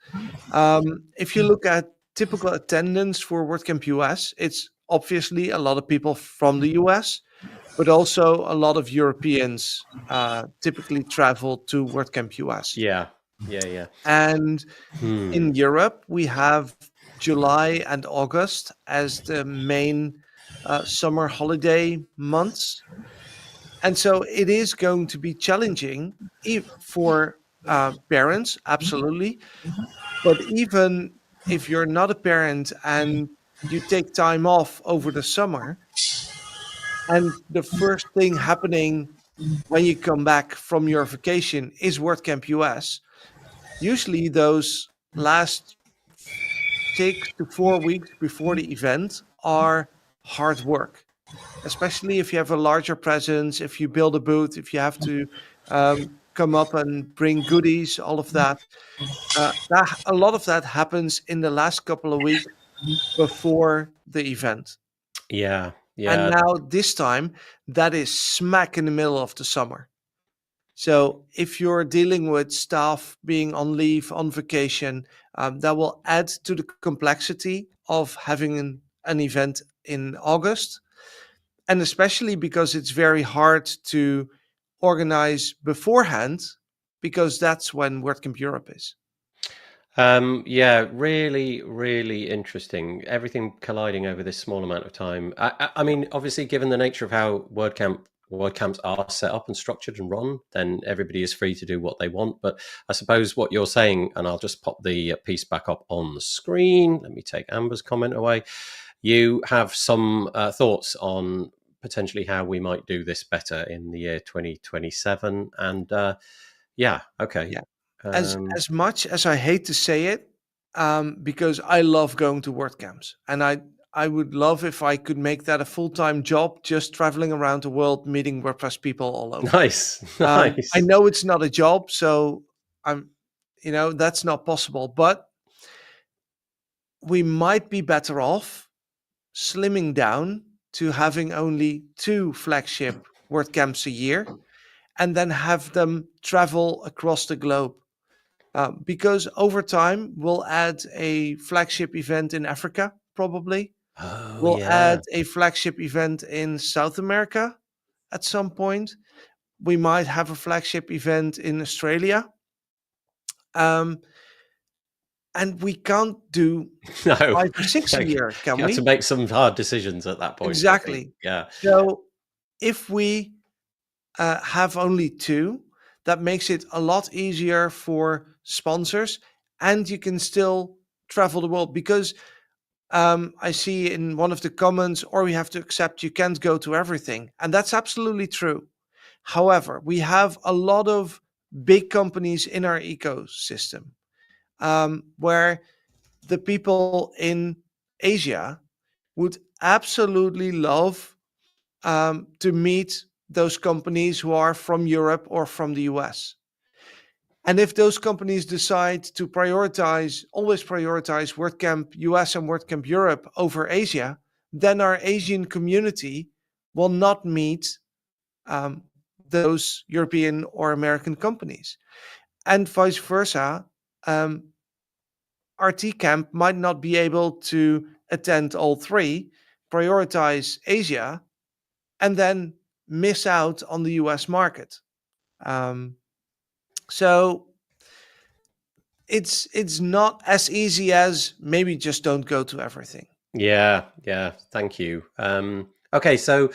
If you look at typical attendance for WordCamp US, it's obviously a lot of people from the US, but also a lot of Europeans typically travel to WordCamp US.
Yeah. Yeah.
And
Hmm.
in Europe, we have July and August as the main summer holiday months. And so it is going to be challenging for parents, absolutely. But even if you're not a parent and you take time off over the summer, and the first thing happening when you come back from your vacation is WordCamp US, usually those last 6 to 4 weeks before the event are hard work, especially if you have a larger presence, if you build a booth, if you have to come up and bring goodies, all of that. That a lot of that happens in the last couple of weeks before the event.
Yeah.
And
Yeah.
now this time, that is smack in the middle of the summer. So if you're dealing with staff being on leave, on vacation, that will add to the complexity of having an event in August. And especially because it's very hard to organize beforehand, because that's when WordCamp Europe is.
Yeah, really, really interesting. Everything colliding over this small amount of time. I mean, obviously, given the nature of how WordCamps are set up and structured and run, then everybody is free to do what they want. But I suppose what you're saying, and I'll just pop the piece back up on the screen. Let me take Amber's comment away. You have some thoughts on potentially how we might do this better in the year 2027, and yeah, okay.
Yeah. As much as I hate to say it, because I love going to WordCamps, and I would love if I could make that a full-time job, just traveling around the world meeting WordPress people all over.
Nice,
I
nice.
know it's not a job, so that's not possible. But we might be better off slimming down to having only 2 flagship WordCamps a year, and then have them travel across the globe. Because over time, we'll add a flagship event in Africa, probably.
Oh,
We'll
yeah.
add a flagship event in South America at some point. We might have a flagship event in Australia. And we can't do
No,
5 or 6 a
you
year, can
have to
we?
make some hard decisions at that point, I think.
Exactly.
Yeah.
So if we have only 2, that makes it a lot easier for sponsors, and you can still travel the world. Because I see in one of the comments, or we have to accept you can't go to everything. And that's absolutely true. However, we have a lot of big companies in our ecosystem where the people in Asia would absolutely love to meet those companies who are from Europe or from the US. And if those companies decide to always prioritize WordCamp US and WordCamp Europe over Asia, then our Asian community will not meet those European or American companies. And vice versa, RT Camp might not be able to attend all 3, prioritize Asia, and then miss out on the US market. So it's not as easy as maybe just don't go to everything.
Yeah, thank you. Okay, so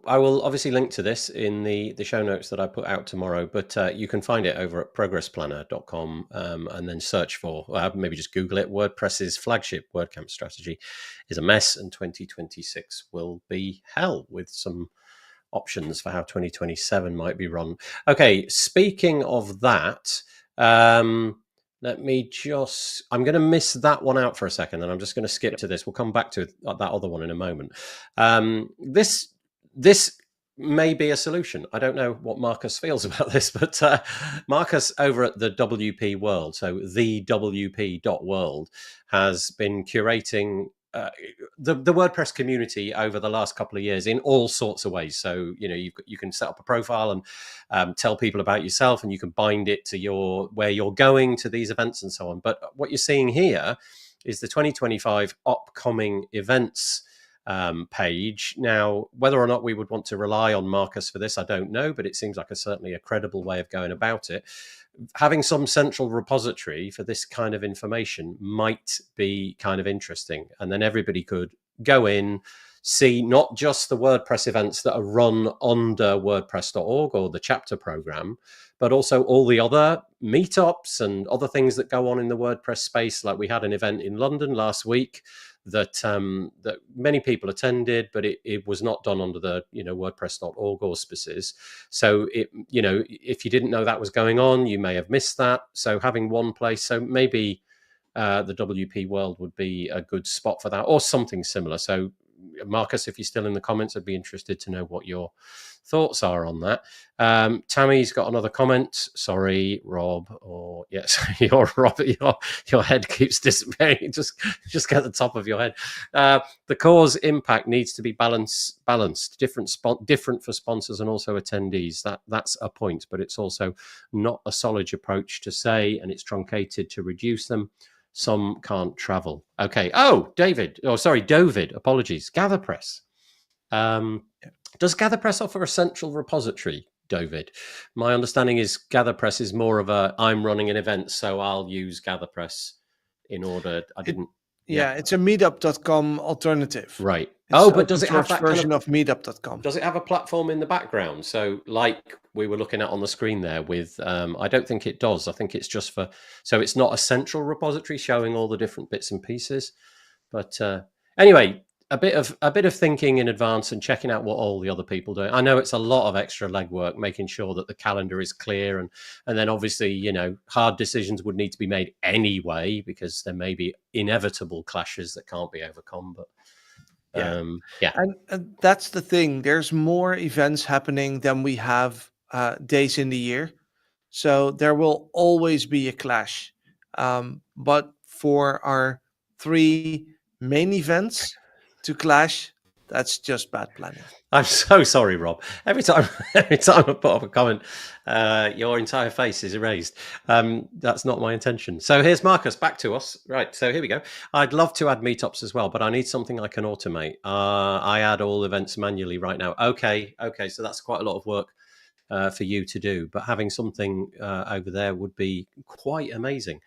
I will obviously link to this in the show notes that I put out tomorrow, but you can find it over at progressplanner.com and then search for, maybe just Google it, WordPress's flagship WordCamp strategy is a mess, and 2026 will be hell, with some options for how 2027 might be run. Okay, speaking of that, let me just, I'm going to miss that one out for a second, and I'm just going to skip to this. We'll come back to that other one in a moment. This may be a solution. I don't know what Marcus feels about this, but Marcus over at the WP World, so the WP.world, has been curating the WordPress community over the last couple of years in all sorts of ways. So, you can set up a profile and tell people about yourself, and you can bind it to where you're going to these events and so on. But what you're seeing here is the 2025 upcoming events page. Now, whether or not we would want to rely on Marcus for this, I don't know, but it seems like certainly a credible way of going about it. Having some central repository for this kind of information might be kind of interesting. And then everybody could go in, see not just the WordPress events that are run under WordPress.org or the chapter program, but also all the other meetups and other things that go on in the WordPress space. Like we had an event in London last week that that many people attended, but it was not done under the WordPress.org auspices. So if you didn't know that was going on, you may have missed that. So having one place, so maybe the WP World would be a good spot for that, or something similar. So Marcus, if you're still in the comments, I'd be interested to know what your thoughts are on that. Tammy's got another comment. Sorry, Rob. Or yes, you're Rob. Your head keeps disappearing. Just get the top of your head. The cause impact needs to be balanced. Different for sponsors and also attendees. That's a point, but it's also not a solid approach to say, and it's truncated to reduce them. Some can't travel. Okay. Oh, David. Oh, sorry, Dovid. Apologies. GatherPress. Does GatherPress offer a central repository, David? My understanding is GatherPress is more of a, I'm running an event, so I'll use GatherPress in order.
It's a meetup.com alternative.
Right.
It's
but does it have that
version of meetup.com?
Does it have a platform in the background? So like we were looking at on the screen there with, I don't think it does. I think it's just so it's not a central repository showing all the different bits and pieces. But anyway, a bit of thinking in advance and checking out what all the other people do. I know it's a lot of extra legwork, making sure that the calendar is clear, and then obviously hard decisions would need to be made anyway because there may be inevitable clashes that can't be overcome. But and
that's the thing. There's more events happening than we have days in the year, so there will always be a clash. But for our 3 main events to clash, that's just bad planning.
I'm so sorry, Rob. Every time I put up a comment, your entire face is erased. That's not my intention. So here's Marcus, back to us. Right, so here we go. I'd love to add meetups as well, but I need something I can automate. I add all events manually right now. Okay, so that's quite a lot of work for you to do, but having something over there would be quite amazing.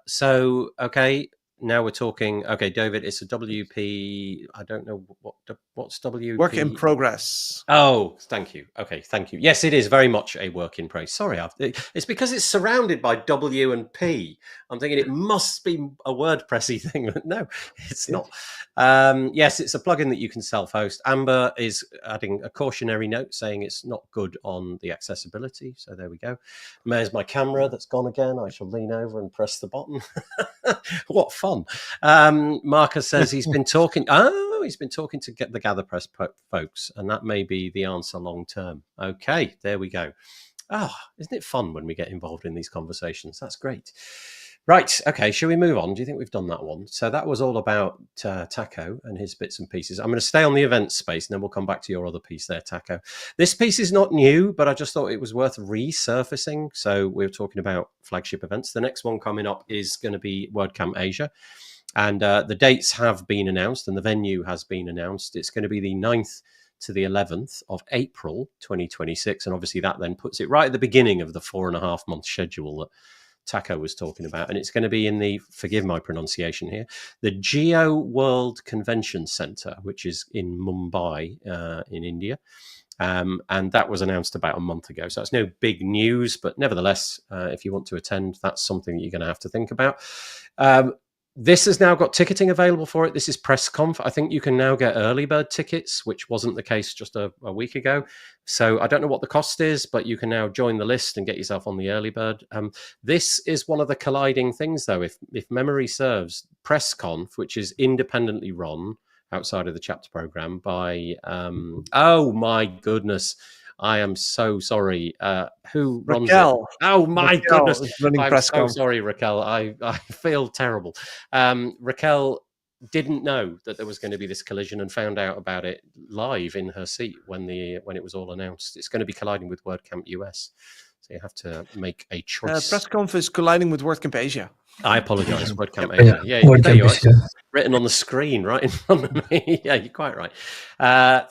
So, okay. Now we're talking. Okay, David, it's a WP. I don't know what's WP.
Work in progress.
Oh, thank you. Okay, thank you. Yes, it is very much a work in progress. Sorry, it's because it's surrounded by W and P. I'm thinking it must be a WordPressy thing, but no, it's not. Yes, it's a plugin that you can self-host. Amber is adding a cautionary note saying it's not good on the accessibility. So there we go. There's my camera that's gone again. I shall lean over and press the button. What fun. Marcus says he's been talking. He's been talking to get the GatherPress folks, and that may be the answer long term. Okay, there we go. Isn't it fun when we get involved in these conversations? That's great. Right, okay, shall we move on? Do you think we've done that one? So that was all about Taco and his bits and pieces. I'm going to stay on the event space, and then we'll come back to your other piece there, Taco. This piece is not new, but I just thought it was worth resurfacing. So we were talking about flagship events. The next one coming up is going to be WordCamp Asia. And the dates have been announced and the venue has been announced. It's going to be the 9th to the 11th of April 2026. And obviously that then puts it right at the beginning of the 4.5-month schedule that Taco was talking about. And it's going to be in the, forgive my pronunciation here, the Geo World Convention Center, which is in Mumbai in India. And that was announced about a month ago. So it's no big news, but nevertheless, if you want to attend, that's something that you're going to have to think about. This has now got ticketing available for it. This is PressConf. I think you can now get early bird tickets, which wasn't the case just a week ago. So I don't know what the cost is, but you can now join the list and get yourself on the early bird. This is one of the colliding things, though. If memory serves, PressConf, which is independently run outside of the chapter program by, oh my goodness, I am so sorry. Who runs
Raquel.
it? Oh my goodness. I'm so
PressConf.
sorry, Raquel. I feel terrible. Raquel didn't know that there was going to be this collision and found out about it live in her seat when it was all announced. It's going to be colliding with WordCamp US. So you have to make a
Press
choice.
Conf is colliding with WordCamp Asia.
I apologise. WordCamp
Yeah,
Asia. Yeah,
WordCamp
there you are.
Asia.
Written on the screen right in front of me. Yeah, you're quite right.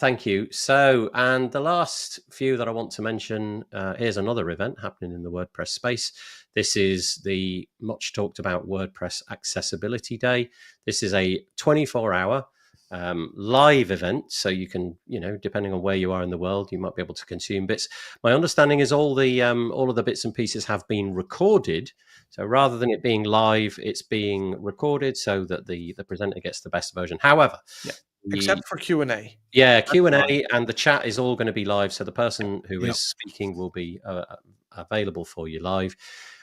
Thank you. So, and the last few that I want to mention, here's another event happening in the WordPress space. This is the much talked about WordPress Accessibility Day. This is a 24-hour live event, so you can, depending on where you are in the world, you might be able to consume bits. My understanding is all of the bits and pieces have been recorded. So rather than it being live, it's being recorded so that the presenter gets the best version. However,
Except for Q&A.
yeah, Q&A and the chat is all going to be live. So the person who
Yep.
is speaking will be available for you live.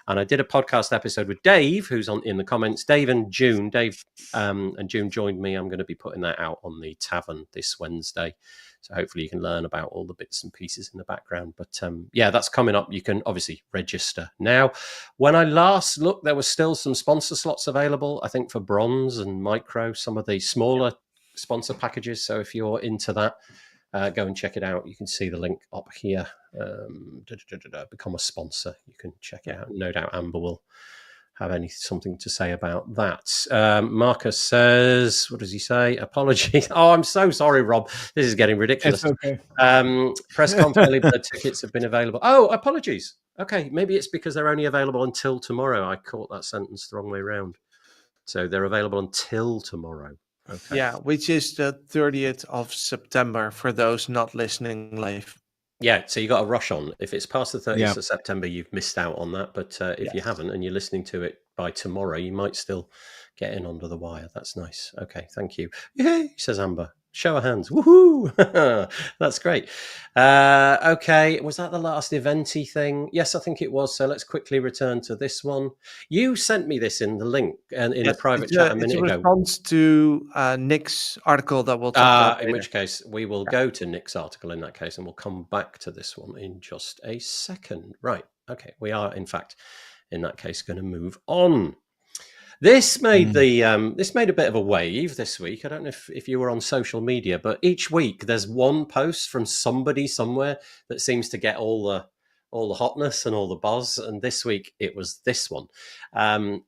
And I did a podcast episode with Dave, who's in the comments. Dave and June joined me. I'm going to be putting that out on the Tavern this Wednesday. So hopefully you can learn about all the bits and pieces in the background. But yeah, that's coming up. You can obviously register now. When I last looked, there was still some sponsor slots available, I think for Bronze and Micro, some of the smaller sponsor packages. So if you're into that, go and check it out. You can see the link up here. Become a sponsor. You can check it out. No doubt Amber will have something to say about that. Marcus says, what does he say? Apologies. Oh, I'm so sorry, Rob. This is getting ridiculous.
It's okay.
Press conf early bird tickets have been available. Oh, apologies. Okay, maybe it's because they're only available until tomorrow. I caught that sentence the wrong way around. So they're available until tomorrow. Okay.
Yeah, which is the 30th of September for those not listening live.
Yeah, so you got a rush on. If it's past the 30th
Yep.
of September, you've missed out on that. But if you haven't and you're listening to it by tomorrow, you might still get in under the wire. That's nice. Okay, thank you. Yay, says Amber. Show of hands. Woohoo! That's great. Okay, was that the last eventy thing? Yes, I think it was. So let's quickly return to this one. You sent me this in the link and in the private chat a minute
it's a
ago.
response to Nick's article that we'll talk about
In
later.
which case, we will go to Nick's article in that case, and we'll come back to this one in just a second. Right. Okay. We are, in fact, in that case, going to move on. This made this made a bit of a wave this week. I don't know if you were on social media, but each week there's one post from somebody somewhere that seems to get all the hotness and all the buzz. And this week it was this one.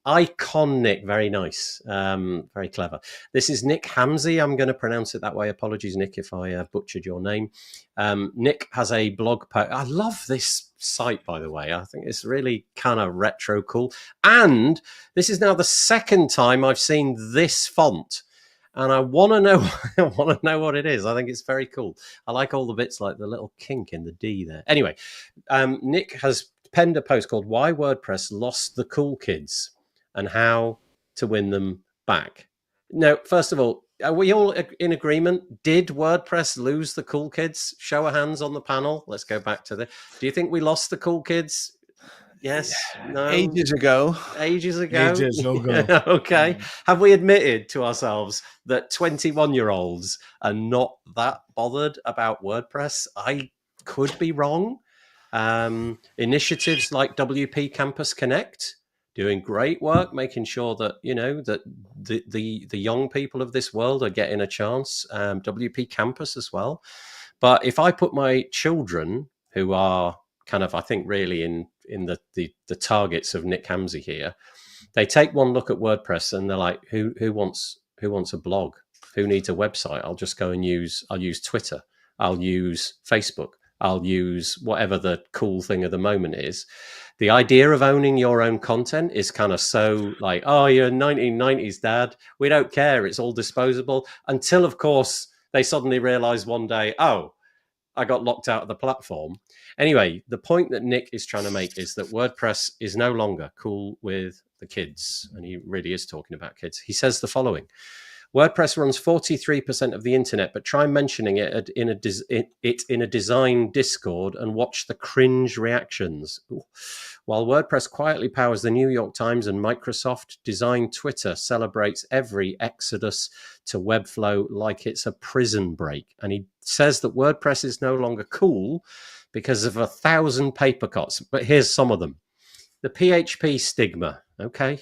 Icon Nick, very nice, very clever. This is Nick Hamzy. I'm going to pronounce it that way. Apologies, Nick, if I butchered your name. Nick has a blog post. I love this site, by the way. I think it's really kind of retro cool. And this is now the second time I've seen this font. And I want to know what it is. I think it's very cool. I like all the bits like the little kink in the D there. Anyway, Nick has penned a post called "Why WordPress Lost the Cool Kids and How to Win Them Back." Now, first of all, are we all in agreement? Did WordPress lose the cool kids? Show of hands on the panel. Let's go back to the. Do you think we lost the cool kids? Yes. No.
Ages ago.
Okay. Have we admitted to ourselves that 21-year-olds are not that bothered about WordPress? I could be wrong. Initiatives like WP Campus Connect doing great work, making sure that that the young people of this world are getting a chance. WP Campus as well. But if I put my children, who are kind of, I think, really in the targets of Nick Hamzy here, they take one look at WordPress and they're like, who wants a blog? Who needs a website? I'll use Twitter. I'll use Facebook. I'll use whatever the cool thing of the moment is. The idea of owning your own content is kind of so like, oh, you're 1990s dad. We don't care. It's all disposable. Until, of course, they suddenly realize one day, oh, I got locked out of the platform. Anyway, the point that Nick is trying to make is that WordPress is no longer cool with the kids. And he really is talking about kids. He says the following: WordPress runs 43% of the internet, but try mentioning it in a design Discord and watch the cringe reactions. Ooh. While WordPress quietly powers the New York Times and Microsoft, design Twitter celebrates every exodus to Webflow like it's a prison break. And he says that WordPress is no longer cool because of 1,000 paper cuts. But here's some of them. The PHP stigma. Okay,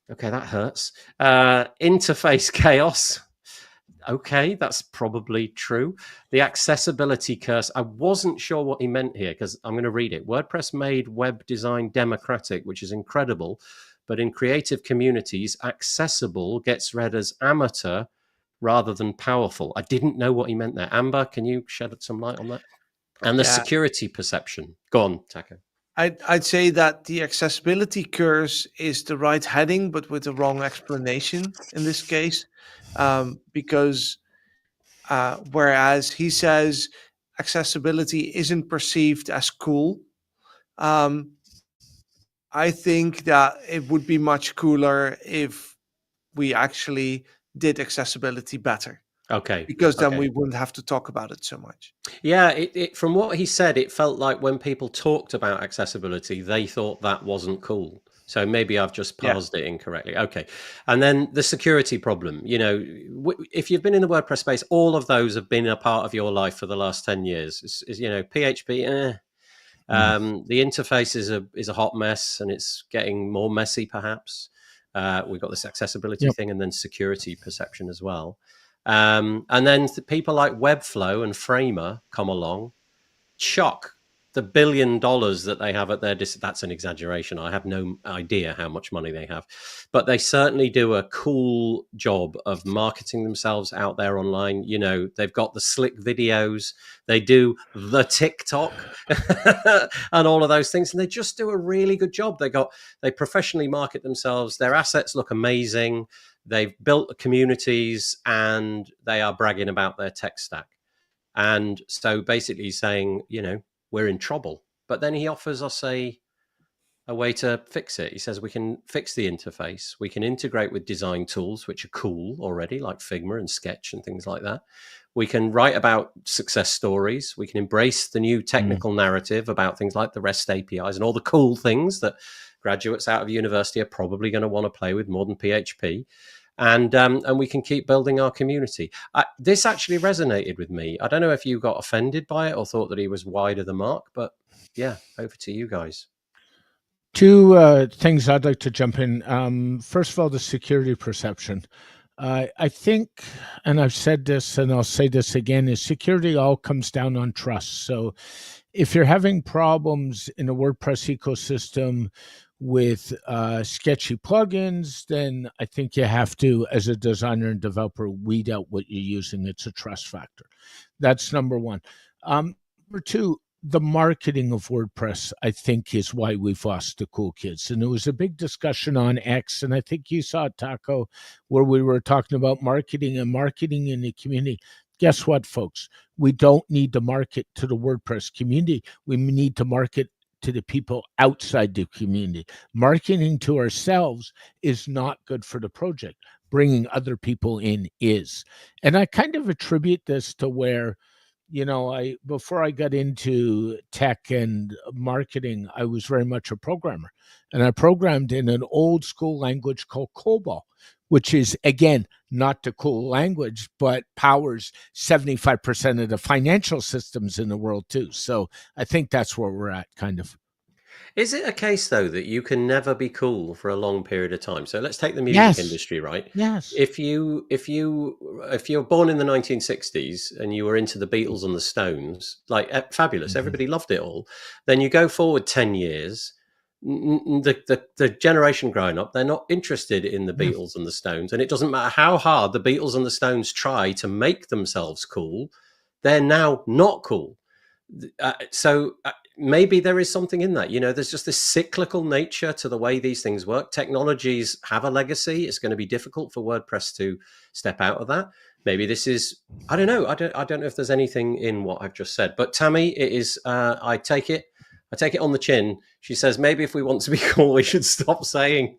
that hurts. Interface chaos. Okay, that's probably true. The accessibility curse, I wasn't sure what he meant here because I'm going to read it. WordPress made web design democratic, which is incredible. But in creative communities, accessible gets read as amateur rather than powerful. I didn't know what he meant there. Amber, can you shed some light on that? And the
Yeah.
security perception. Go on, Taco.
I'd say that the accessibility curse is the right heading, but with the wrong explanation in this case, because whereas he says accessibility isn't perceived as cool, um, I think that it would be much cooler if we actually did accessibility better,
Okay.
because then
Okay.
we wouldn't have to talk about it so much.
Yeah, from what he said, it felt like when people talked about accessibility, they thought that wasn't cool. So maybe I've just
Yeah.
parsed it incorrectly. Okay. And then the security problem, if you've been in the WordPress space, all of those have been a part of your life for the last 10 years. PHP, the interface is a hot mess, and it's getting more messy, perhaps. We've got this accessibility thing, and then security perception as well. And then people like Webflow and Framer come along, chuck the $1 billion that they have at their that's an exaggeration. I have no idea how much money they have, but they certainly do a cool job of marketing themselves out there online. They've got the slick videos, they do the TikTok and all of those things, and they just do a really good job. They professionally market themselves. Their assets look amazing. They've built communities, and they are bragging about their tech stack. And so basically saying, we're in trouble. But then he offers us a way to fix it. He says we can fix the interface. We can integrate with design tools, which are cool already, like Figma and Sketch and things like that. We can write about success stories. We can embrace the new technical narrative about things like the REST APIs and all the cool things that graduates out of university are probably going to want to play with more than PHP. And we can keep building our community. This actually resonated with me. I don't know if you got offended by it or thought that he was wide of the mark, but yeah, over to you guys.
Two things I'd like to jump in. First of all, the security perception. I think, and I've said this and I'll say this again, is security all comes down on trust. So if you're having problems in a WordPress ecosystem with sketchy plugins, then I think you have to, as a designer and developer, weed out what you're using. It's a trust factor. That's number one. Number two, the marketing of WordPress, I think, is why we've lost the cool kids. And there was a big discussion on X, and I think you saw it, Taco, where we were talking about marketing in the community. Guess what, folks? We don't need to market to the WordPress community. We need to market to the people outside the community. Marketing to ourselves is not good for the project. Bringing other people in is. And I kind of attribute this to where, before I got into tech and marketing, I was very much a programmer. And I programmed in an old school language called COBOL, which is, again, not the cool language, but powers 75% of the financial systems in the world too. So I think that's where we're at, kind of.
Is it a case, though, that you can never be cool for a long period of time? So let's take the music industry, right?
Yes.
If you're born in the 1960s and you were into the Beatles and the Stones, like fabulous, everybody loved it all. Then you go forward 10 years, the generation growing up, they're not interested in the Beatles and the Stones, and it doesn't matter how hard the Beatles and the Stones try to make themselves cool, they're now not cool. So maybe there is something in that. There's just this cyclical nature to the way these things work. Technologies have a legacy. It's going to be difficult for WordPress to step out of that. Maybe this is, I don't know. I don't know if there's anything in what I've just said. But Tammy, it is, I take it on the chin. She says, maybe if we want to be cool, we should stop saying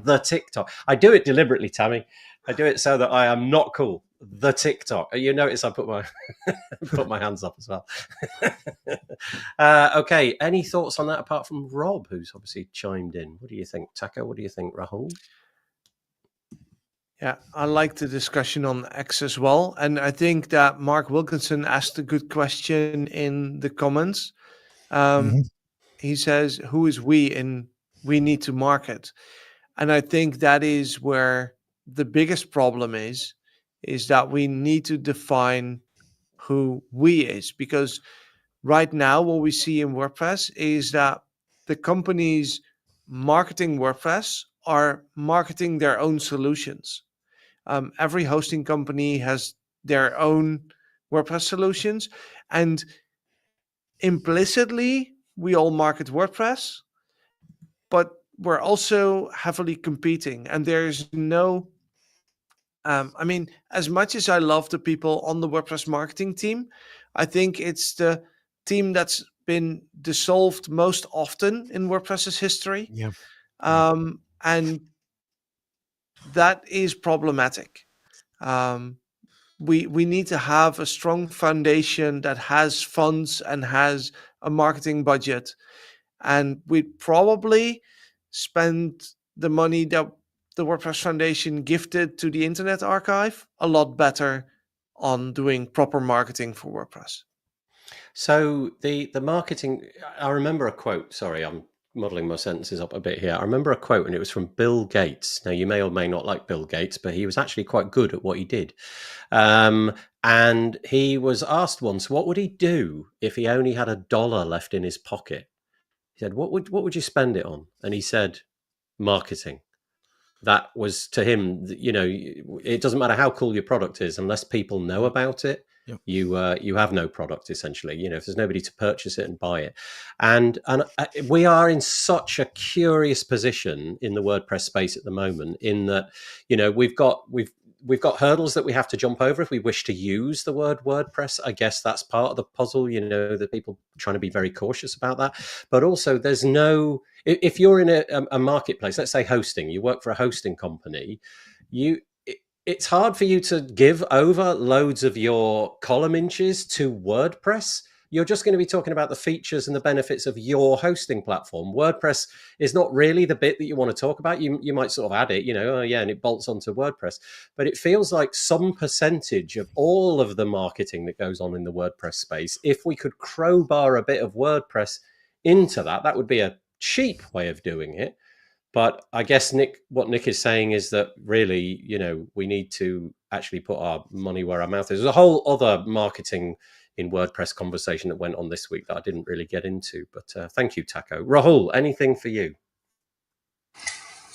the TikTok. I do it deliberately, Tammy. I do it so that I am not cool. The TikTok. You notice I put my put my hands up as well. Okay. Any thoughts on that apart from Rob, who's obviously chimed in? What do you think, Taco? What do you think, Rahul?
Yeah, I like the discussion on X as well. And I think that Mark Wilkinson asked a good question in the comments. He says, who is we and we need to market? And I think that is where the biggest problem is is that we need to define who we is, because right now what we see in WordPress is that the companies marketing WordPress are marketing their own solutions. Every hosting company has their own WordPress solutions, and implicitly we all market WordPress, but we're also heavily competing, and there's no I mean, as much as I love the people on the WordPress marketing team, I think it's the team that's been dissolved most often in WordPress's history.
Yeah.
And that is problematic. We need to have a strong foundation that has funds and has a marketing budget, and we'd probably spend the money that the WordPress Foundation gifted to the Internet Archive a lot better on doing proper marketing for WordPress.
So the marketing, I remember a quote. Sorry, I'm modeling my sentences up a bit here. I remember a quote, and it was from Bill Gates. Now, you may or may not like Bill Gates, but he was actually quite good at what he did. And he was asked once, what would he do if he only had $1 left in his pocket? He said, what would you spend it on? And he said, marketing. That was, to him, you know, it doesn't matter how cool your product is, unless people know about it.
Yep.
You have no product, essentially. You know, if there's nobody to purchase it and buy it, and we are in such a curious position in the WordPress space at the moment, in that, you know, we've got hurdles that we have to jump over if we wish to use the word WordPress. I guess that's part of the puzzle, you know, that people trying to be very cautious about that. But also, there's no, if you're in a marketplace, let's say hosting, you work for a hosting company, it's hard for you to give over loads of your column inches to WordPress. You're just going to be talking about the features and the benefits of your hosting platform. WordPress is not really the bit that you want to talk about. You might sort of add it, you know, oh yeah, and it bolts onto WordPress. But it feels like some percentage of all of the marketing that goes on in the WordPress space, if we could crowbar a bit of WordPress into that, that would be a cheap way of doing it. But I guess what Nick is saying is that really, you know, we need to actually put our money where our mouth is. There's a whole other marketing in WordPress conversation that went on this week that I didn't really get into. But thank you, Taco. Rahul, anything for you?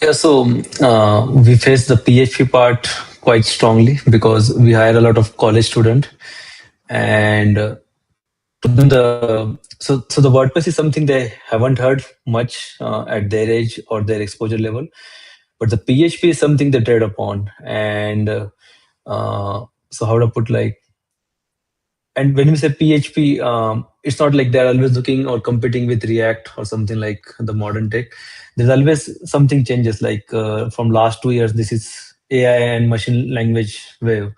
Yeah, so we face the PHP part quite strongly because we hire a lot of college students, and so the WordPress is something they haven't heard much at their age or their exposure level, but the PHP is something they trade upon. And so how to put, like, and when we say PHP, it's not like they're always looking or competing with React or something like the modern tech. There's always something changes. Like from last 2 years, this is AI and machine language wave.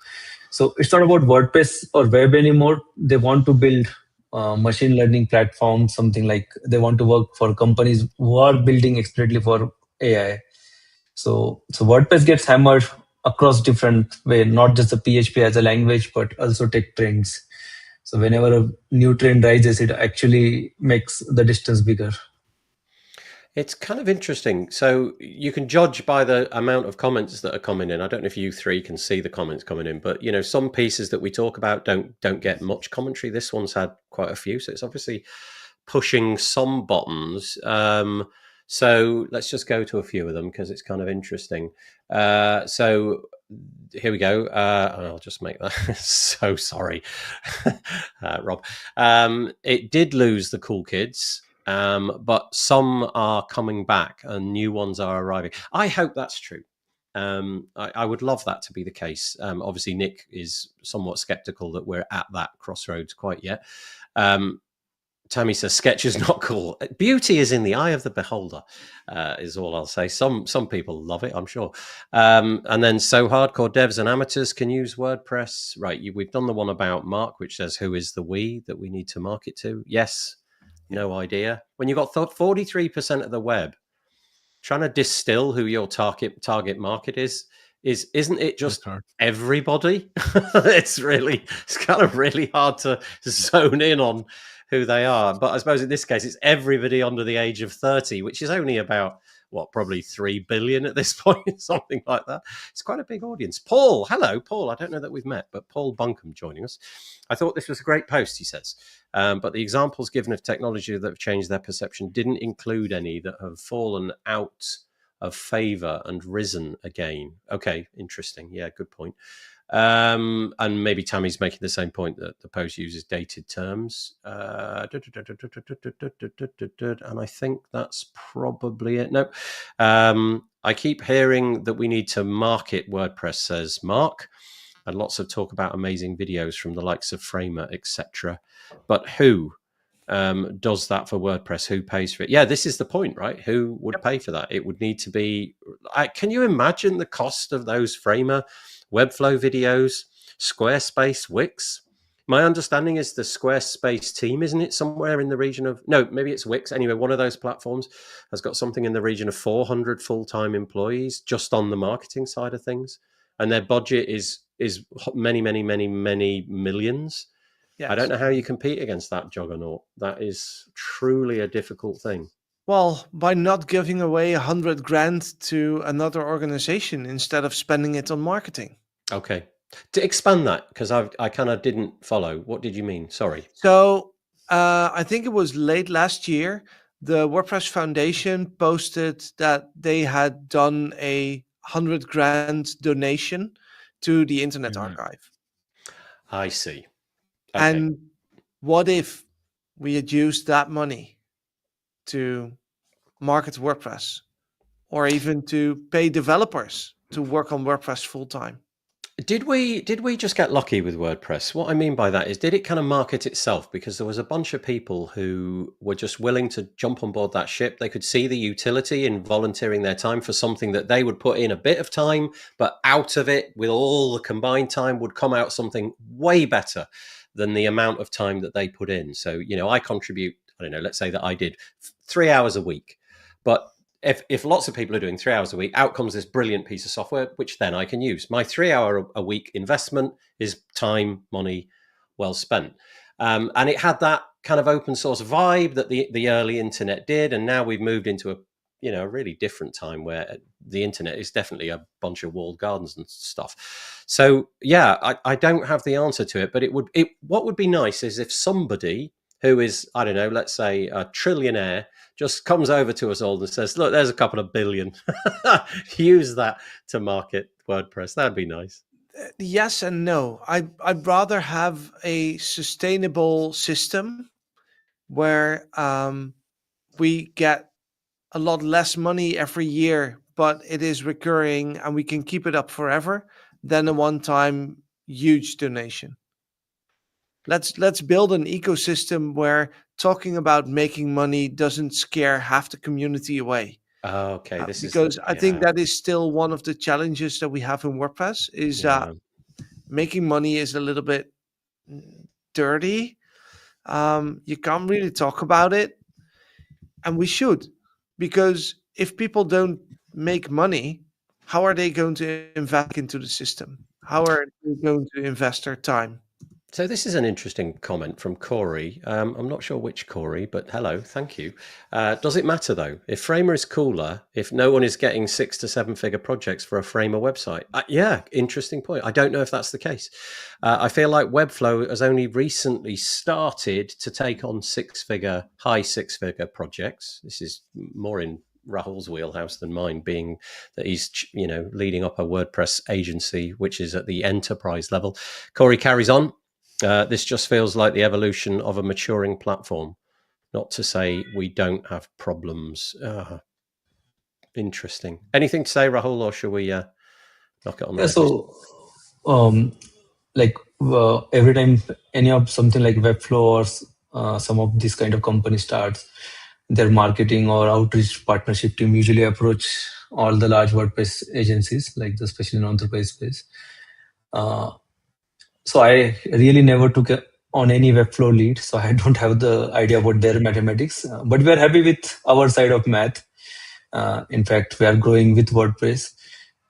So it's not about WordPress or web anymore. They want to build machine learning platforms, something like they want to work for companies who are building explicitly for AI. So WordPress gets hammered across different way, not just the PHP as a language, but also tech trends. So whenever a new trend rises, it actually makes the distance bigger.
It's kind of interesting. So you can judge by the amount of comments that are coming in. I don't know if you three can see the comments coming in, but you know, some pieces that we talk about don't get much commentary. This one's had quite a few, so it's obviously pushing some buttons. So let's just go to a few of them because it's kind of interesting. So here we go. I'll just make that. So sorry, Rob. It did lose the cool kids. But some are coming back and new ones are arriving. I hope that's true. I would love that to be the case. Obviously, Nick is somewhat skeptical that we're at that crossroads quite yet. Tammy says, sketch is not cool. Beauty is in the eye of the beholder, is all I'll say. Some people love it, I'm sure. And then, so hardcore devs and amateurs can use WordPress. Right, we've done the one about Mark, which says, who is the we that we need to market to? Yes. No idea. When you've got 43% of the web, trying to distill who your target market isn't it just everybody? It's kind of really hard to zone in on who they are. But I suppose in this case, it's everybody under the age of 30, which is only about what, probably 3 billion at this point, something like that. It's quite a big audience. Paul, hello, Paul. I don't know that we've met, but Paul Bunkum joining us. I thought this was a great post, he says. But the examples given of technology that have changed their perception didn't include any that have fallen out of favor and risen again. Okay, interesting. Yeah, good point. And maybe Tammy's making the same point, that the post uses dated terms. And I think that's probably it. No, I keep hearing that we need to market WordPress, says Mark, and lots of talk about amazing videos from the likes of Framer, etc. But who does that for WordPress? Who pays for it? Yeah, this is the point, right? Who would pay for that? It would need to be... can you imagine the cost of those Framer Webflow videos, Squarespace, Wix? My understanding is the Squarespace team, isn't it, somewhere in the region of... No, maybe it's Wix. Anyway, one of those platforms has got something in the region of 400 full-time employees just on the marketing side of things. And their budget is many, many, many, many millions. Yes. I don't know how you compete against that juggernaut. That is truly a difficult thing.
Well, by not giving away 100 grand to another organization instead of spending it on marketing.
Okay. To expand that, because I kind of didn't follow. What did you mean? Sorry.
So I think it was late last year, the WordPress Foundation posted that they had done a 100 grand donation to the Internet Archive.
I see.
Okay. And what if we had used that money to market WordPress, or even to pay developers to work on WordPress full time?
Did we just get lucky with WordPress? What I mean by that is, did it kind of market itself? Because there was a bunch of people who were just willing to jump on board that ship. They could see the utility in volunteering their time for something that they would put in a bit of time, but out of it, with all the combined time, would come out something way better than the amount of time that they put in. So, I contribute, I don't know, let's say that I did 3 hours a week, but if lots of people are doing 3 hours a week, out comes this brilliant piece of software, which then I can use. My 3 hour a week investment is time, money, well spent. And it had that kind of open source vibe that the early internet did. And now we've moved into a really different time where the internet is definitely a bunch of walled gardens and stuff. So yeah, I don't have the answer to it, but what would be nice is if somebody who is, I don't know, let's say a trillionaire, just comes over to us all and says, look, there's a couple of billion. Use that to market WordPress. That'd be nice.
Yes and no. I'd rather have a sustainable system where we get a lot less money every year, but it is recurring and we can keep it up forever, than a one-time huge donation. Let's build an ecosystem where talking about making money doesn't scare half the community away.
Okay,
because I think that is still one of the challenges that we have in WordPress is making money is a little bit dirty. You can't really talk about it, and we should, because if people don't make money, how are they going to invest into the system? How are they going to invest their time?
So this is an interesting comment from Corey. I'm not sure which Corey, but hello, thank you. Does it matter though? If Framer is cooler, if no one is getting 6 to 7 figure projects for a Framer website? Yeah, interesting point. I don't know if that's the case. I feel like Webflow has only recently started to take on high six figure projects. This is more in Rahul's wheelhouse than mine, being that he's leading up a WordPress agency, which is at the enterprise level. Corey carries on. This just feels like the evolution of a maturing platform. Not to say we don't have problems. Interesting. Anything to say, Rahul, or should we knock it on the head?
So, every time any of something like Webflow or some of this kind of company starts, their marketing or outreach partnership team usually approach all the large WordPress agencies, especially in enterprise space. So I really never took on any Webflow lead, so I don't have the idea about their mathematics. But we are happy with our side of math. In fact, we are growing with WordPress,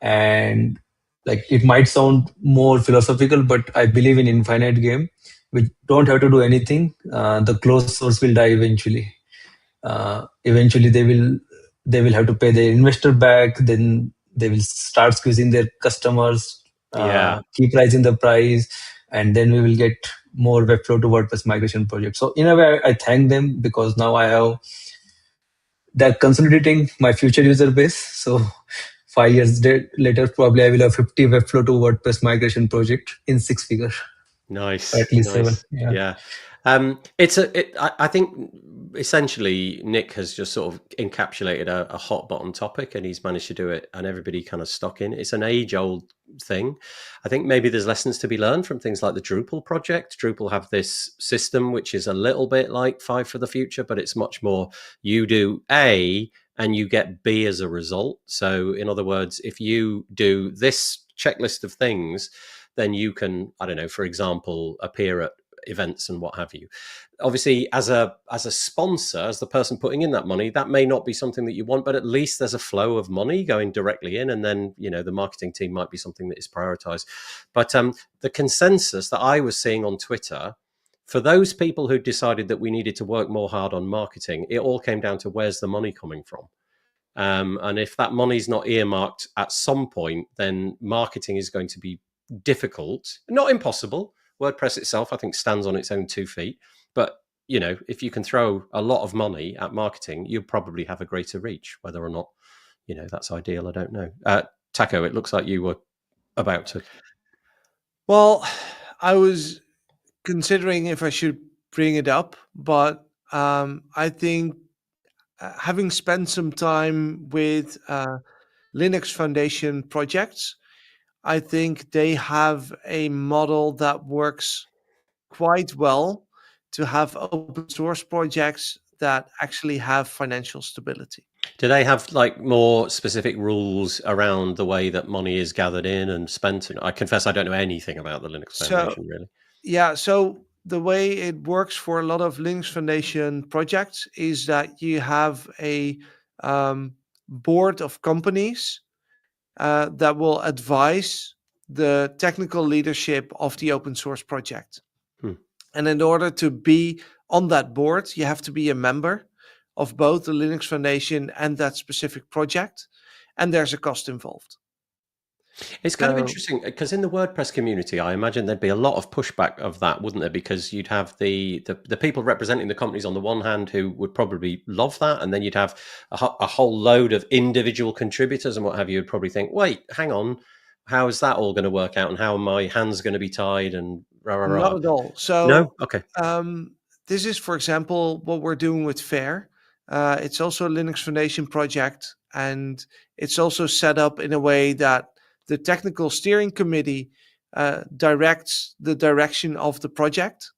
and it might sound more philosophical, but I believe in infinite game. We don't have to do anything. The closed source will die eventually. Eventually, they will they will have to pay their investor back. Then they will start squeezing their customers,
Yeah.
keep rising the price, and then we will get more Webflow to WordPress migration projects. So in a way, I thank them because now they're consolidating my future user base. So 5 years later, probably I will have 50 Webflow to WordPress migration project in 6 figures, or
Nice,
at least 7.
nice.
Yeah.
Yeah. I think essentially Nick has just sort of encapsulated a hot button topic, and he's managed to do it, and everybody kind of stuck in. It's an age old thing. I think maybe there's lessons to be learned from things like the Drupal project. Drupal have this system which is a little bit like Five for the Future, but it's much more you do A and you get B as a result. So in other words, if you do this checklist of things, then you can, I don't know, for example, appear at events and what have you. Obviously, as a sponsor, as the person putting in that money, that may not be something that you want, but at least there's a flow of money going directly in, and then the marketing team might be something that is prioritized. But the consensus that I was seeing on Twitter, for those people who decided that we needed to work more hard on marketing, it all came down to where's the money coming from. And if that money's not earmarked at some point, then marketing is going to be difficult, not impossible. WordPress itself, I think, stands on its own 2 feet. But, if you can throw a lot of money at marketing, you'll probably have a greater reach. Whether or not, that's ideal, I don't know. Taco, it looks like you were about to.
Well, I was considering if I should bring it up, but I think having spent some time with Linux Foundation projects, I think they have a model that works quite well to have open source projects that actually have financial stability.
Do they have like more specific rules around the way that money is gathered in and spent? And I confess I don't know anything about the Linux Foundation, really.
Yeah, so the way it works for a lot of Linux Foundation projects is that you have a board of companies that will advise the technical leadership of the open source project. And in order to be on that board, you have to be a member of both the Linux Foundation and that specific project. And there's a cost involved.
It's kind of interesting because in the WordPress community, I imagine there'd be a lot of pushback of that, wouldn't there? Because you'd have the people representing the companies on the one hand who would probably love that, and then you'd have a whole load of individual contributors and what have you. Would probably think, wait, hang on, how is that all going to work out, and how are my hands going to be tied, and rah rah rah.
Not at all. So
no, okay.
This is, for example, what we're doing with FAIR. It's also a Linux Foundation project, and it's also set up in a way that the technical steering committee directs the direction of the project.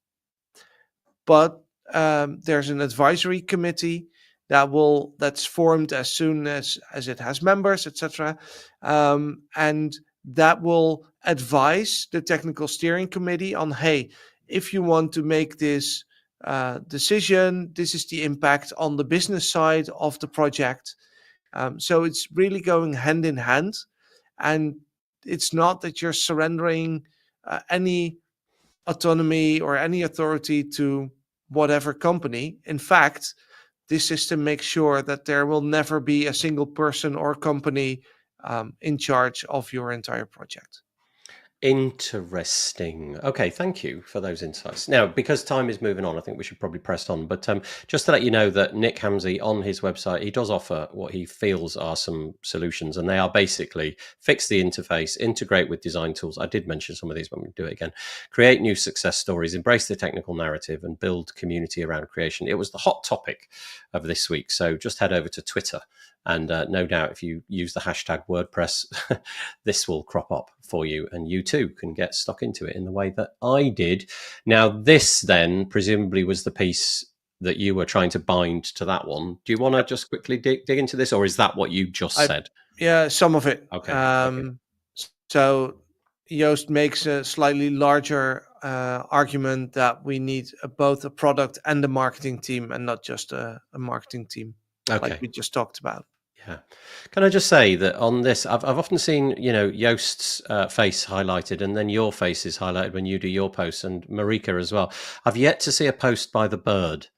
But there's an advisory committee that's formed as soon as it has members, etc. And that will advise the technical steering committee on, hey, if you want to make this decision, this is the impact on the business side of the project. So it's really going hand in hand. And it's not that you're surrendering any autonomy or any authority to whatever company. In fact, this system makes sure that there will never be a single person or company in charge of your entire project.
Interesting. Okay, thank you for those insights. Now, because time is moving on, I think we should probably press on. But just to let you know that Nick Hamsey on his website, he does offer what he feels are some solutions, and they are basically fix the interface, integrate with design tools. I did mention some of these, but I'm going to do it again. Create new success stories, embrace the technical narrative, and build community around creation. It was the hot topic of this week. So just head over to Twitter. And no doubt, if you use the hashtag WordPress, this will crop up for you, and you too can get stuck into it in the way that I did. Now, this then presumably was the piece that you were trying to bind to that one. Do you want to just quickly dig into this, or is that what you just said?
Yeah, some of it.
Okay.
So Joost makes a slightly larger argument that we need both a product and a marketing team, and not just a marketing team.
Okay.
Like we just talked about.
Yeah. Can I just say that on this, I've often seen, Joost's face highlighted, and then your face is highlighted when you do your posts, and Marika as well. I've yet to see a post by the bird.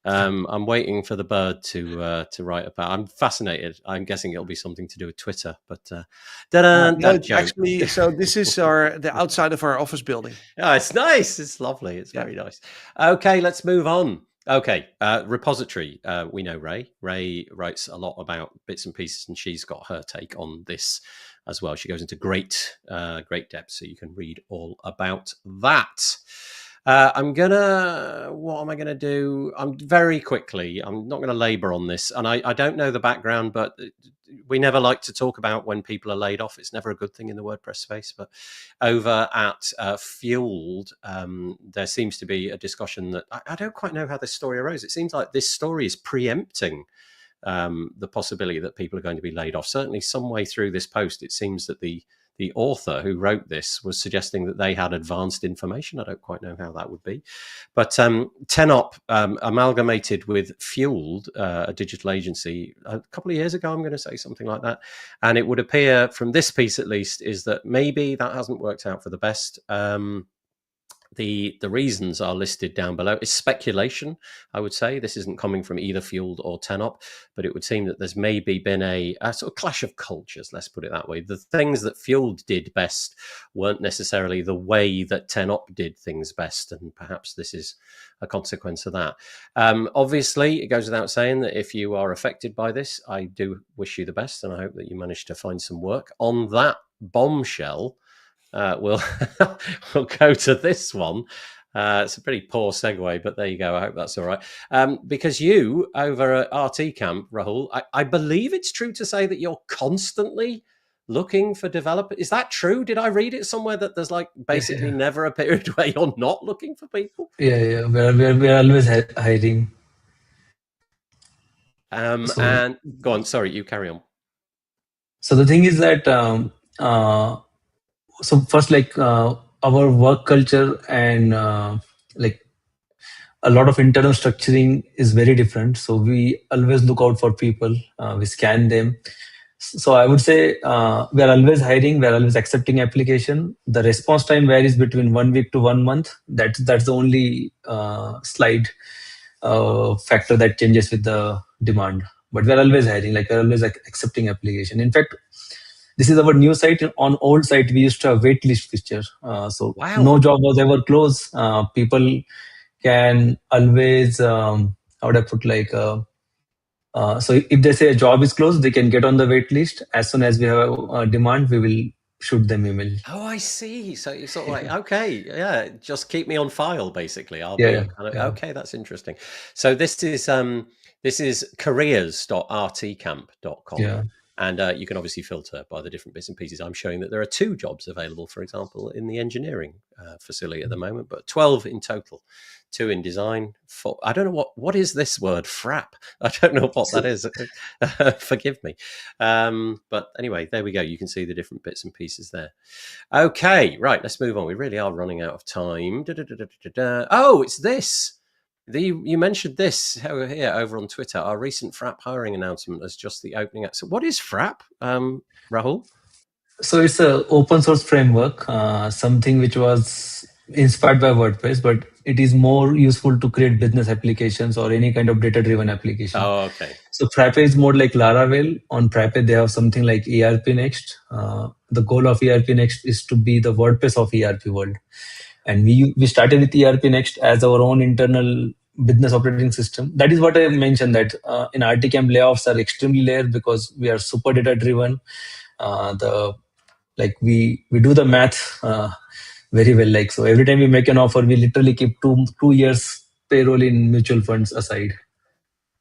I'm waiting for the bird to write about. I'm fascinated. I'm guessing it'll be something to do with Twitter. But
No,
that
it's
joke.
actually, so this is the outside of our office building.
Oh, it's nice. It's lovely. It's very nice. Okay, let's move on. Okay, repository. We know Ray. Ray writes a lot about bits and pieces, and she's got her take on this as well. She goes into great depth, so you can read all about that. What am I gonna do? I'm very quickly. I'm not gonna labor on this, and I don't know the background, but we never like to talk about when people are laid off. It's never a good thing in the WordPress space. But over at Fueled, there seems to be a discussion that I don't quite know how this story arose. It seems like this story is preempting the possibility that people are going to be laid off. Certainly, some way through this post, it seems that the author who wrote this was suggesting that they had advanced information. I don't quite know how that would be. But Tenop amalgamated with Fueled, a digital agency, a couple of years ago, I'm going to say something like that. And it would appear from this piece, at least, is that maybe that hasn't worked out for the best. The reasons are listed down below. It's speculation, I would say. This isn't coming from either Fueled or Tenop, but it would seem that there's maybe been a sort of clash of cultures, let's put it that way. The things that Fueled did best weren't necessarily the way that Tenop did things best, and perhaps this is a consequence of that. Obviously, it goes without saying that if you are affected by this, I do wish you the best, and I hope that you manage to find some work. On that bombshell, we'll go to this one. It's a pretty poor segue, but there you go. I hope that's all right. Because you over at RT Camp, Rahul, I believe it's true to say that you're constantly looking for developers. Is that true? Did I read it somewhere that there's like basically never a period where you're not looking for people?
Yeah. We're always hiring.
And go on. Sorry, you carry on.
So the thing is that so first, like our work culture and like a lot of internal structuring is very different. So we always look out for people. We scan them. So I would say we are always hiring. We are always accepting application. The response time varies between 1 week to 1 month. That's the only slight factor that changes with the demand. But we are always hiring. Like we are always accepting application. In fact, this is our new site. On old site, we used to have waitlist feature. So no job was ever closed. People can always, how would I put like, so if they say a job is closed, they can get on the wait list. As soon as we have a demand, we will shoot them email.
Oh, I see. So you're sort of like, okay, yeah, just keep me on file, basically. I'll
Yeah,
be kind of, okay, that's interesting. So this is careers.rtcamp.com.
Yeah.
And you can obviously filter by the different bits and pieces. I'm showing that there are 2 jobs available, for example, in the engineering facility at the moment, but 12 in total, 2 in design. I don't know what is this word, frap. I don't know what that is. Forgive me. But anyway, there we go. You can see the different bits and pieces there. Okay, right. Let's move on. We really are running out of time. Oh, it's this. You mentioned this here over on Twitter. Our recent Frap hiring announcement is just the opening. So what is Frap, Rahul?
So it's an open source framework, something which was inspired by WordPress, but it is more useful to create business applications or any kind of data-driven application.
Oh, okay.
So Frappe is more like Laravel. On Frappe, they have something like ERP Next. The goal of ERP Next is to be the WordPress of ERP world. And we started with ERP Next as our own internal business operating system. That is what I mentioned, that in RTCamp layoffs are extremely rare because we are super data driven. We do the math very well. Like, so every time we make an offer, we literally keep two years payroll in mutual funds aside.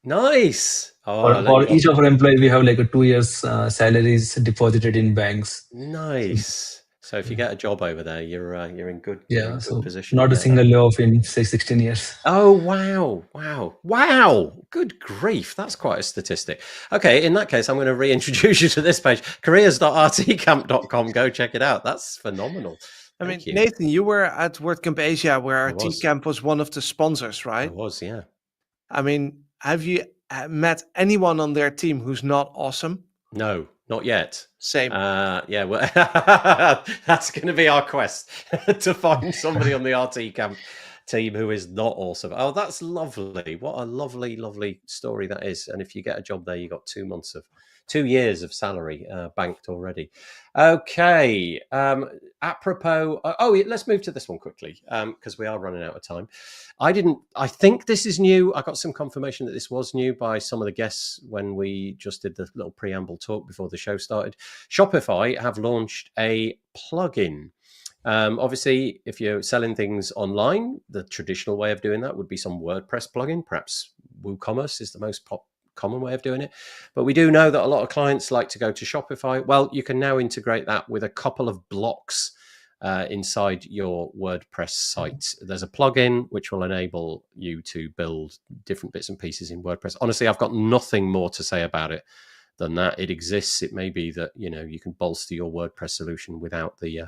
Nice.
For each of our employees, we have like a 2 years salaries deposited in banks.
Nice. So if you get a job over there, you're in good, good position.
Not a single layoff in say 16 years.
Oh wow! Good grief, that's quite a statistic. Okay, in that case, I'm going to reintroduce you to this page, careers.rtcamp.com. Go check it out. That's phenomenal.
Thank you. Nathan, you were at WordCamp Asia, where RTCamp was one of the sponsors, right?
I was, yeah.
I mean, have you met anyone on their team who's not awesome?
No, not yet.
Same.
Yeah, well, that's going to be our quest to find somebody on the RT Camp team who is not awesome. Oh, that's lovely. What a lovely, lovely story that is. And if you get a job there, you got 2 years of salary banked already. Okay. Apropos, let's move to this one quickly because we are running out of time. I think this is new. I got some confirmation that this was new by some of the guests when we just did the little preamble talk before the show started. Shopify have launched a plugin. Obviously, if you're selling things online, the traditional way of doing that would be some WordPress plugin. Perhaps WooCommerce is the most common way of doing it. But we do know that a lot of clients like to go to Shopify. Well, you can now integrate that with a couple of blocks inside your WordPress site. There's a plugin which will enable you to build different bits and pieces in WordPress. Honestly, I've got nothing more to say about it than that. It exists. It may be that you can bolster your WordPress solution without the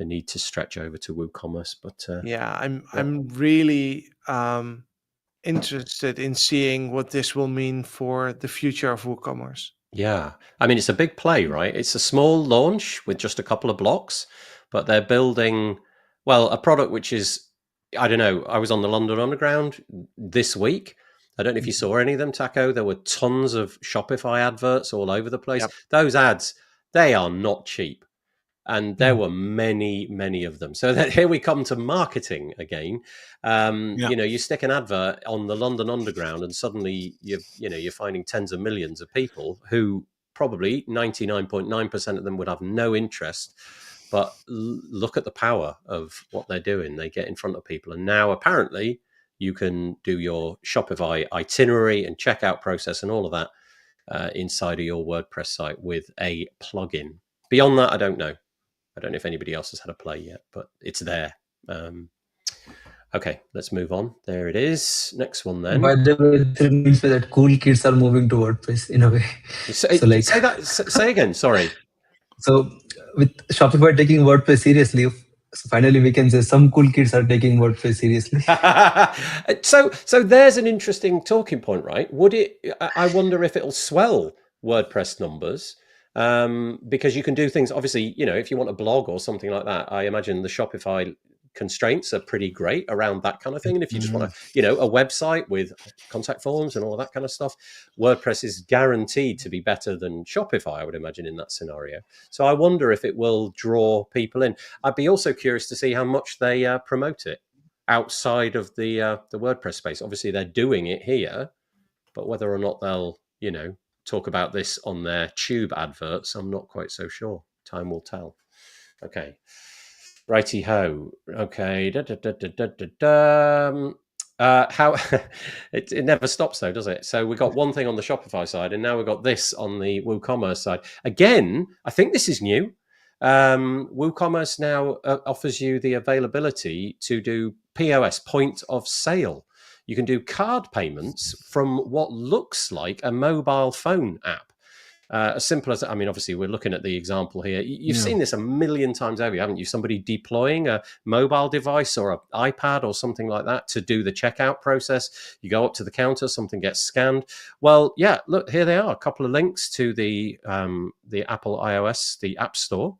need to stretch over to WooCommerce. But
I'm really interested in seeing what this will mean for the future of WooCommerce.
Yeah, I mean, it's a big play, right? It's a small launch with just a couple of blocks, but they're building, well, a product which is, I don't know, I was on the London Underground this week. I don't know if you saw any of them, Taco. There were tons of Shopify adverts all over the place.
Yep.
Those ads, they are not cheap. And there were many, many of them. So that here we come to marketing again. You stick an advert on the London Underground, and suddenly you're finding tens of millions of people who probably 99.9% of them would have no interest. But look at the power of what they're doing. They get in front of people, and now apparently you can do your Shopify itinerary and checkout process and all of that inside of your WordPress site with a plugin. Beyond that, I don't know. I don't know if anybody else has had a play yet, but it's there. Okay, let's move on. There it is. Next one then.
By the way, it means that cool kids are moving to WordPress in a way.
Say again. Sorry.
So with Shopify taking WordPress seriously, so finally we can say some cool kids are taking WordPress seriously.
So there's an interesting talking point, right? I wonder if it'll swell WordPress numbers. Because you can do things, obviously, if you want a blog or something like that, I imagine the Shopify constraints are pretty great around that kind of thing. And if you just want a website with contact forms and all that kind of stuff, WordPress is guaranteed to be better than Shopify, I would imagine, in that scenario. So I wonder if it will draw people in. I'd be also curious to see how much they promote it outside of the WordPress space. Obviously, they're doing it here, but whether or not they'll, talk about this on their tube adverts, I'm not quite so sure. Time will tell. Okay. Righty ho. Okay. How it never stops though, does it? So we got one thing on the Shopify side, and now we've got this on the WooCommerce side. Again, I think this is new. WooCommerce now offers you the availability to do POS, point of sale. You can do card payments from what looks like a mobile phone app. As simple as, obviously, we're looking at the example here. You've seen this a million times over, haven't you? Somebody deploying a mobile device or an iPad or something like that to do the checkout process. You go up to the counter, something gets scanned. Well, yeah, look, here they are. A couple of links to the Apple iOS, the App Store,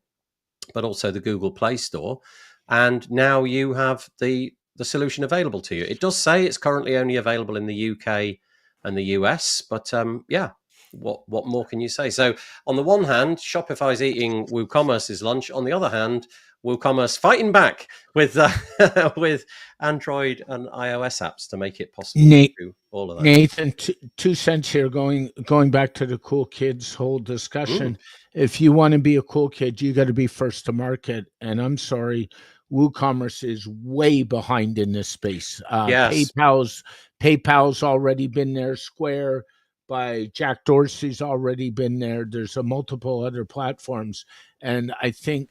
but also the Google Play Store. And now you have the solution available to you. It does say it's currently only available in the UK and the US, but what more can you say? So on the one hand, Shopify's eating WooCommerce's lunch. On the other hand, WooCommerce fighting back with with Android and iOS apps to make it possible to do all of that.
Nathan, 2 cents here, going back to the cool kids whole discussion. If you want to be a cool kid, you got to be first to market. And I'm sorry, WooCommerce is way behind in this space.
Yes.
PayPal's already been there. Square by Jack Dorsey's already been there. There's a multiple other platforms, and I think,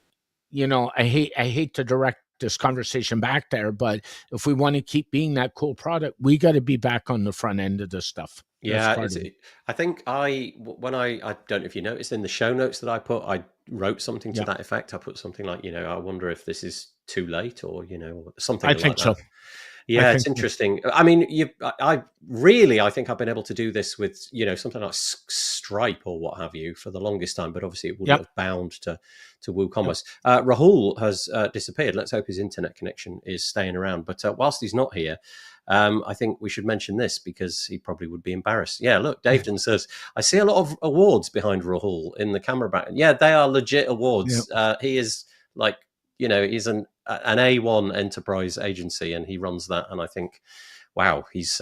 I hate to direct this conversation back there, but if we want to keep being that cool product, we got to be back on the front end of this stuff.
I think I don't know if you noticed in the show notes that I wrote something to that effect. I put something like, I wonder if this is too late or, something like that. I think so. Yeah,
think
it's interesting. I mean, I think I've been able to do this with, something like Stripe or what have you for the longest time, but obviously it wouldn't
Yep.
have bound to WooCommerce. Rahul has disappeared. Let's hope his internet connection is staying around. But whilst he's not here, I think we should mention this because he probably would be embarrassed. Yeah, look, Daveton says, I see a lot of awards behind Rahul in the camera back. Yeah, they are legit awards. He is like, he's an A1 enterprise agency and he runs that. And I think, wow, he's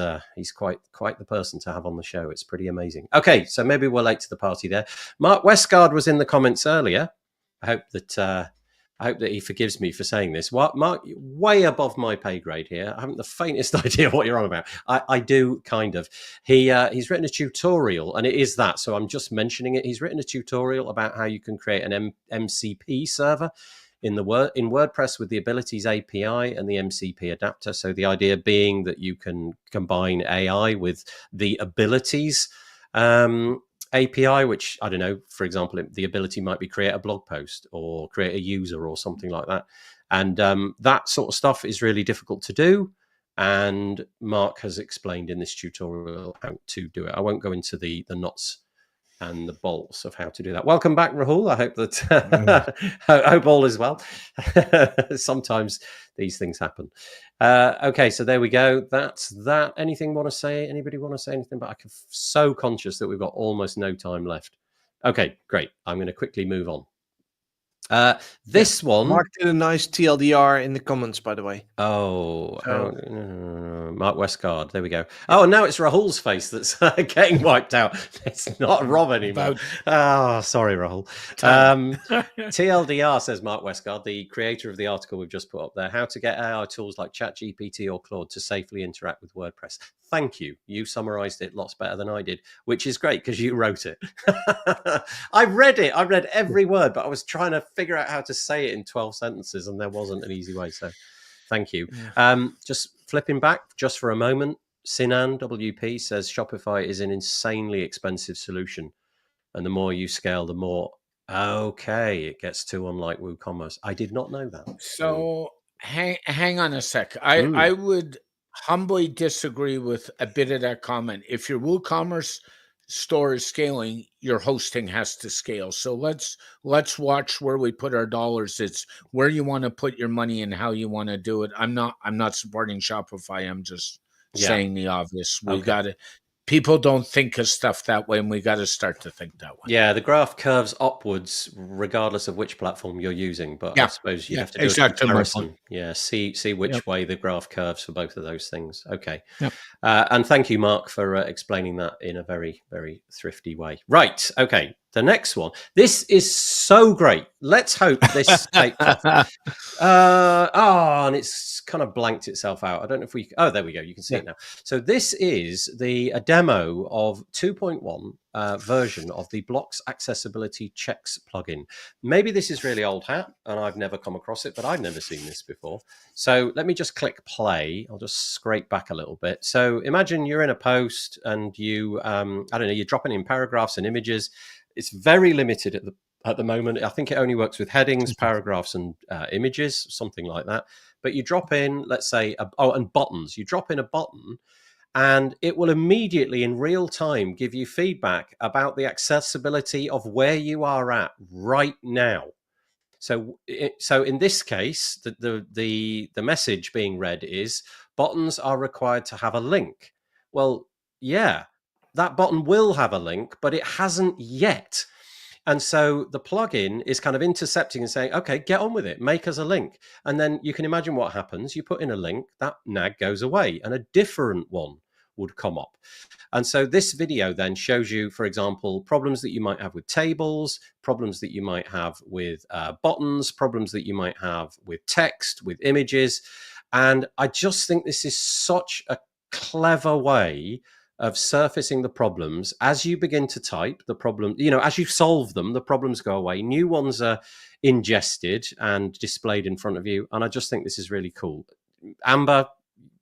quite the person to have on the show. It's pretty amazing. Okay, so maybe we're late to the party there. Mark Westgard was in the comments earlier. I hope that he forgives me for saying this. Mark, way above my pay grade here. I haven't the faintest idea what you're on about. I do kind of. He's written a tutorial, and it is that. So I'm just mentioning it. He's written a tutorial about how you can create an MCP server in WordPress with the Abilities API and the MCP adapter. So the idea being that you can combine AI with the Abilities API, which, I don't know, for example, the ability might be create a blog post or create a user or something like that. And that sort of stuff is really difficult to do. And Mark has explained in this tutorial how to do it. I won't go into the nuts and the bolts of how to do that. Welcome back, Rahul. I hope that I hope all is well. Sometimes these things happen. Okay, so there we go. That's that. Anything want to say? Anybody want to say anything? But I'm so conscious that we've got almost no time left. Okay, great. I'm going to quickly move on. This one,
Mark did a nice TLDR in the comments, by the way.
Mark Westgard. There we go. Oh, and now it's Rahul's face that's getting wiped out. It's not Rob anymore. Sorry, Rahul. TLDR, says Mark Westgard, the creator of the article we've just put up there. How to get AI tools like ChatGPT or Claude to safely interact with WordPress. Thank you. You summarized it lots better than I did, which is great because you wrote it. I read it. I read every word, but I was trying to figure out how to say it in 12 sentences and there wasn't an easy way. So thank you. Just flipping back just for a moment. Sinan WP says Shopify is an insanely expensive solution. And the more you scale, the more, it gets too unlike WooCommerce. I did not know that.
So hang on a sec. I would humbly disagree with a bit of that comment. If your WooCommerce store is scaling, your hosting has to scale. So let's watch where we put our dollars. It's where you want to put your money and how you want to do it. I'm not supporting Shopify. I'm just saying the obvious. We got to. People don't think of stuff that way, and we got to start to think that way.
Yeah, the graph curves upwards regardless of which platform you're using. But I suppose you have to do a comparison. Yeah, see which way the graph curves for both of those things. Okay.
Yep.
And thank you, Mark, for explaining that in a very, very thrifty way. Right. Okay. The next one. This is so great. Let's hope this takes off. And it's kind of blanked itself out. I don't know if we... Oh, there we go. You can see it now. So this is a demo of 2.1 version of the Blocks Accessibility Checks plugin. Maybe this is really old hat and I've never come across it, but I've never seen this before. So let me just click play. I'll just scrape back a little bit. So imagine you're in a post and you, you're dropping in paragraphs and images. It's very limited at the moment. I think it only works with headings, paragraphs, and images, something like that. But you drop in, let's say, and buttons. You drop in a button, and it will immediately, in real time, give you feedback about the accessibility of where you are at right now. So in this case, the message being read is buttons are required to have a link. Well, yeah. That button will have a link, but it hasn't yet. And so the plugin is kind of intercepting and saying, okay, get on with it, make us a link. And then you can imagine what happens. You put in a link, that nag goes away and a different one would come up. And so this video then shows you, for example, problems that you might have with tables, problems that you might have with buttons, problems that you might have with text, with images. And I just think this is such a clever way of surfacing the problems. As you begin to type the problem, as you solve them, the problems go away. New ones are ingested and displayed in front of you. And I just think this is really cool. Amber,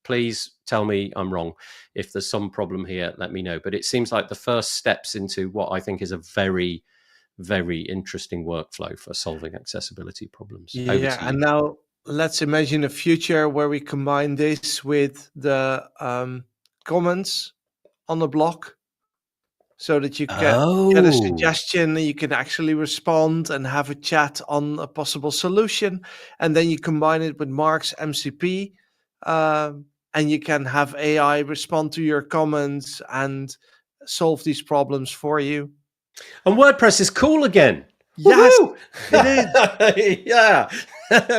please tell me I'm wrong. If there's some problem here, let me know. But it seems like the first steps into what I think is a very, very interesting workflow for solving accessibility problems.
Yeah, and now let's imagine a future where we combine this with the comments on the blog, so that you get a suggestion, you can actually respond and have a chat on a possible solution, and then you combine it with Mark's MCP, and you can have AI respond to your comments and solve these problems for you.
And WordPress is cool again.
Yes,
Woo-hoo!
it is.
Yeah.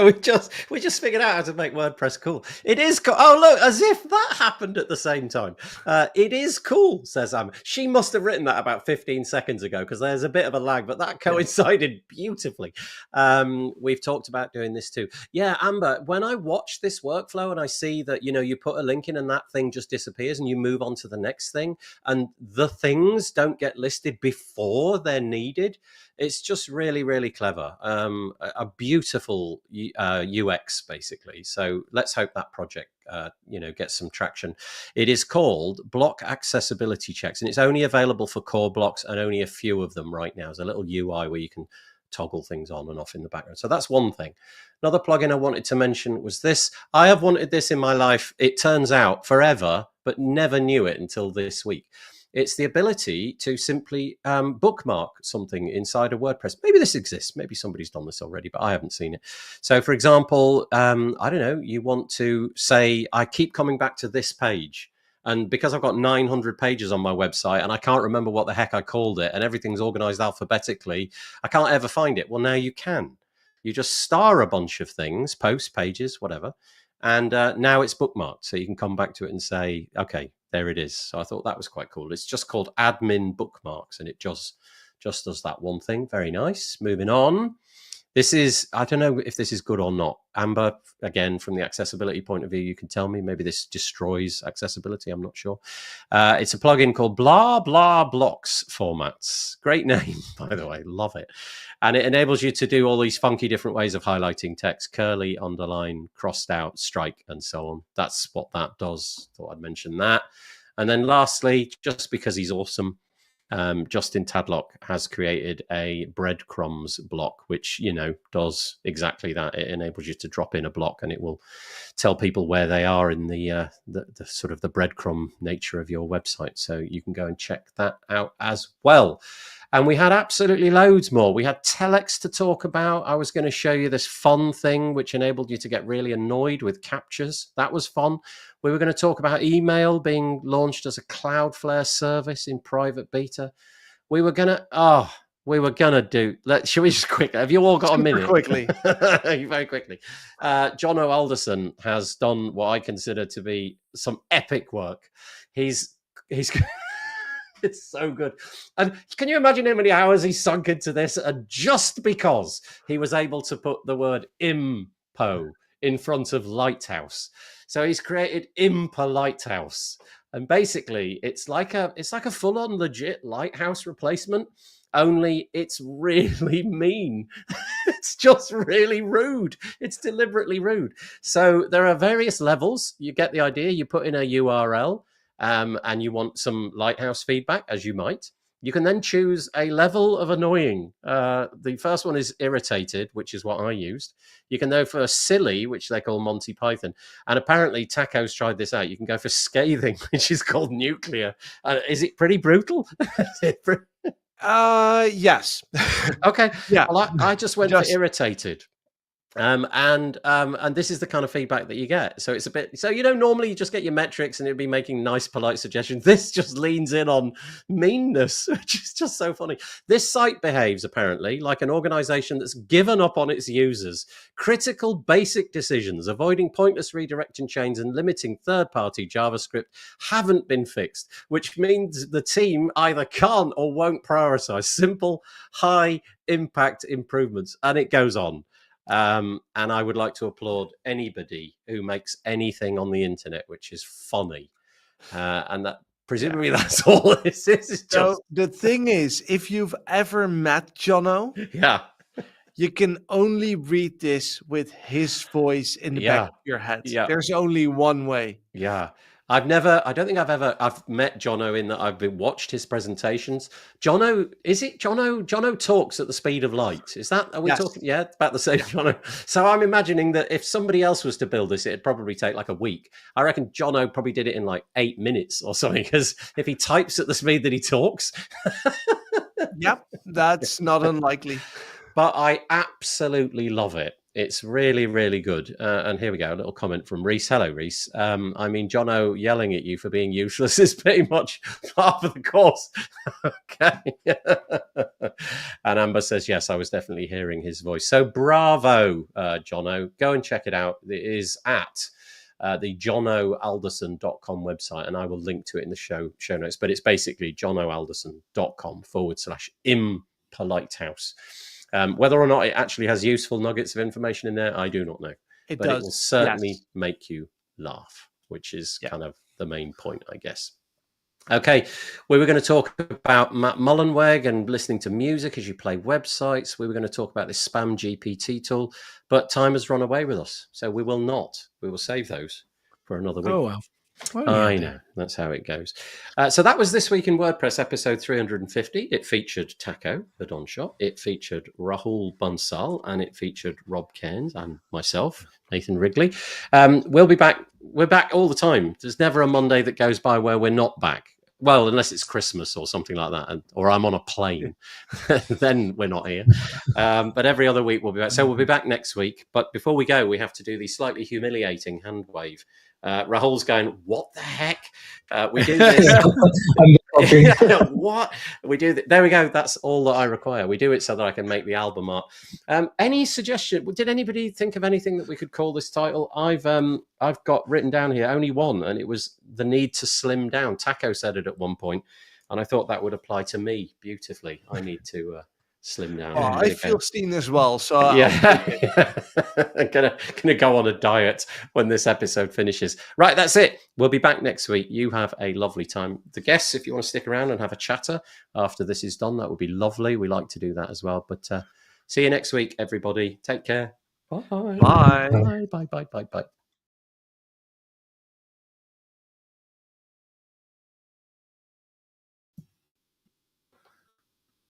we just figured out how to make WordPress cool. It is cool. Oh, look, as if that happened at the same time. It is cool, says Am. She must have written that about 15 seconds ago, because there's a bit of a lag, but that coincided beautifully. We've talked about doing this too. Yeah, Amber, when I watch this workflow and I see that, you put a link in and that thing just disappears and you move on to the next thing, and the things don't get listed before they're needed, it's just really, really clever. A beautiful UX, basically. So let's hope that project, gets some traction. It is called Block Accessibility Checks, and it's only available for core blocks, and only a few of them right now. There's a little UI where you can toggle things on and off in the background. So that's one thing. Another plugin I wanted to mention was this. I have wanted this in my life, it turns out, forever, but never knew it until this week. It's the ability to simply bookmark something inside of WordPress. Maybe this exists. Maybe somebody's done this already, but I haven't seen it. So, for example, I don't know, you want to say, I keep coming back to this page. And because I've got 900 pages on my website and I can't remember what the heck I called it, and everything's organized alphabetically, I can't ever find it. Well, now you can. You just star a bunch of things, posts, pages, whatever. And now it's bookmarked. So you can come back to it and say, okay, there it is. So I thought that was quite cool. It's just called admin bookmarks, and it just does that one thing. Very nice. Moving on. This is, I don't know if this is good or not. Amber, again, from the accessibility point of view, you can tell me. Maybe this destroys accessibility. I'm not sure. It's a plugin called Blah Blah Blocks Formats. Great name, by the way. Love it. And it enables you to do all these funky different ways of highlighting text: curly, underline, crossed out, strike, and so on. That's what that does. Thought I'd mention that. And then lastly, just because he's awesome, Justin Tadlock has created a breadcrumbs block, which, does exactly that. It enables you to drop in a block and it will tell people where they are in the sort of the breadcrumb nature of your website. So you can go and check that out as well. And we had absolutely loads more. We had telex to talk about. I was going to show you this fun thing which enabled you to get really annoyed with captures. That was fun. We were going to talk about email being launched as a Cloudflare service in private beta. We were going to do. Should we just quickly? Have you all got a minute?
Quickly.
Very quickly. John O'Alderson has done what I consider to be some epic work. He's it's so good. And can you imagine how many hours he sunk into this? And just because he was able to put the word impo in front of lighthouse. So he's created Impa Lighthouse. And basically it's like a full-on legit lighthouse replacement, only it's really mean. It's just really rude. It's deliberately rude. So there are various levels. You get the idea. You put in a URL. And you want some lighthouse feedback, as you might. You can then choose a level of annoying. The first one is irritated, which is what I used. You can go for silly, which they call Monty Python. And apparently Taco's tried this out. You can go for scathing, which is called nuclear. Is it pretty brutal?
Yes.
Okay.
Yeah.
Well, I just went for irritated. And this is the kind of feedback that you get. So it's a bit, normally you just get your metrics and it'd be making nice, polite suggestions. This just leans in on meanness, which is just so funny. This site behaves apparently like an organization that's given up on its users. Critical basic decisions, avoiding pointless redirection chains and limiting third-party JavaScript haven't been fixed, which means the team either can't or won't prioritize simple, high impact improvements. And it goes on. And I would like to applaud anybody who makes anything on the internet which is funny, and that presumably that's all this is. Just...
So the thing is, if you've ever met Jono, you can only read this with his voice in the back of your head. There's only one way.
I don't think I've met Jono in that I've watched his presentations. Jono, is it Jono? Jono talks at the speed of light. Is that, are we
Yes.
talking? Yeah, about the same Jono. So I'm imagining that if somebody else was to build this, it'd probably take like a week. I reckon Jono probably did it in like 8 minutes or something, because if he types at the speed that he talks.
Yep, that's not unlikely.
But I absolutely love it. It's really, really good. And here we go, a little comment from Reese. Hello, Reese. I mean, Jono yelling at you for being useless is pretty much part of the course. Okay. And Amber says, yes, I was definitely hearing his voice. So bravo, Jono. Go and check it out. It is at the jonoalderson.com website, and I will link to it in the show notes. But it's basically jonoalderson.com/impolitehouse. Whether or not it actually has useful nuggets of information in there, I do not know.
It
but
does.
It will certainly
Yes.
make you laugh, which is
Yeah.
kind of the main point, I guess. Okay, we were going to talk about Matt Mullenweg and listening to music as you play websites. We were going to talk about this Spam GPT tool, but time has run away with us, so we will not. We will save those for another week.
Oh, well.
I know, that's how it goes. So that was This Week in WordPress, episode 350. It featured Taco, the Don Shop. It featured Rahul Bansal, and it featured Rob Cairns and myself, Nathan Wrigley. We'll be back. We're back all the time. There's never a Monday that goes by where we're not back. Well, unless it's Christmas or something like that, or I'm on a plane, then we're not here. But every other week we'll be back. So we'll be back next week. But before we go, we have to do the slightly humiliating hand wave. Rahul's going, what the heck? We do this. What? We do there we go. That's all that I require. We do it so that I can make the album art. Any suggestion? Did anybody think of anything that we could call this title? I've got written down here only one, and it was the need to slim down. Taco said it at one point, and I thought that would apply to me beautifully. I need to slim down.
Oh, I feel seen as well, so
yeah. I'm gonna go on a diet when this episode finishes. Right, that's it. We'll be back next week. You have a lovely time. The guests, if you want to stick around and have a chatter after this is done, that would be lovely. We like to do that as well. But see you next week, everybody. Take care. Bye.
Bye.
Bye. Bye. Bye. Bye. Bye.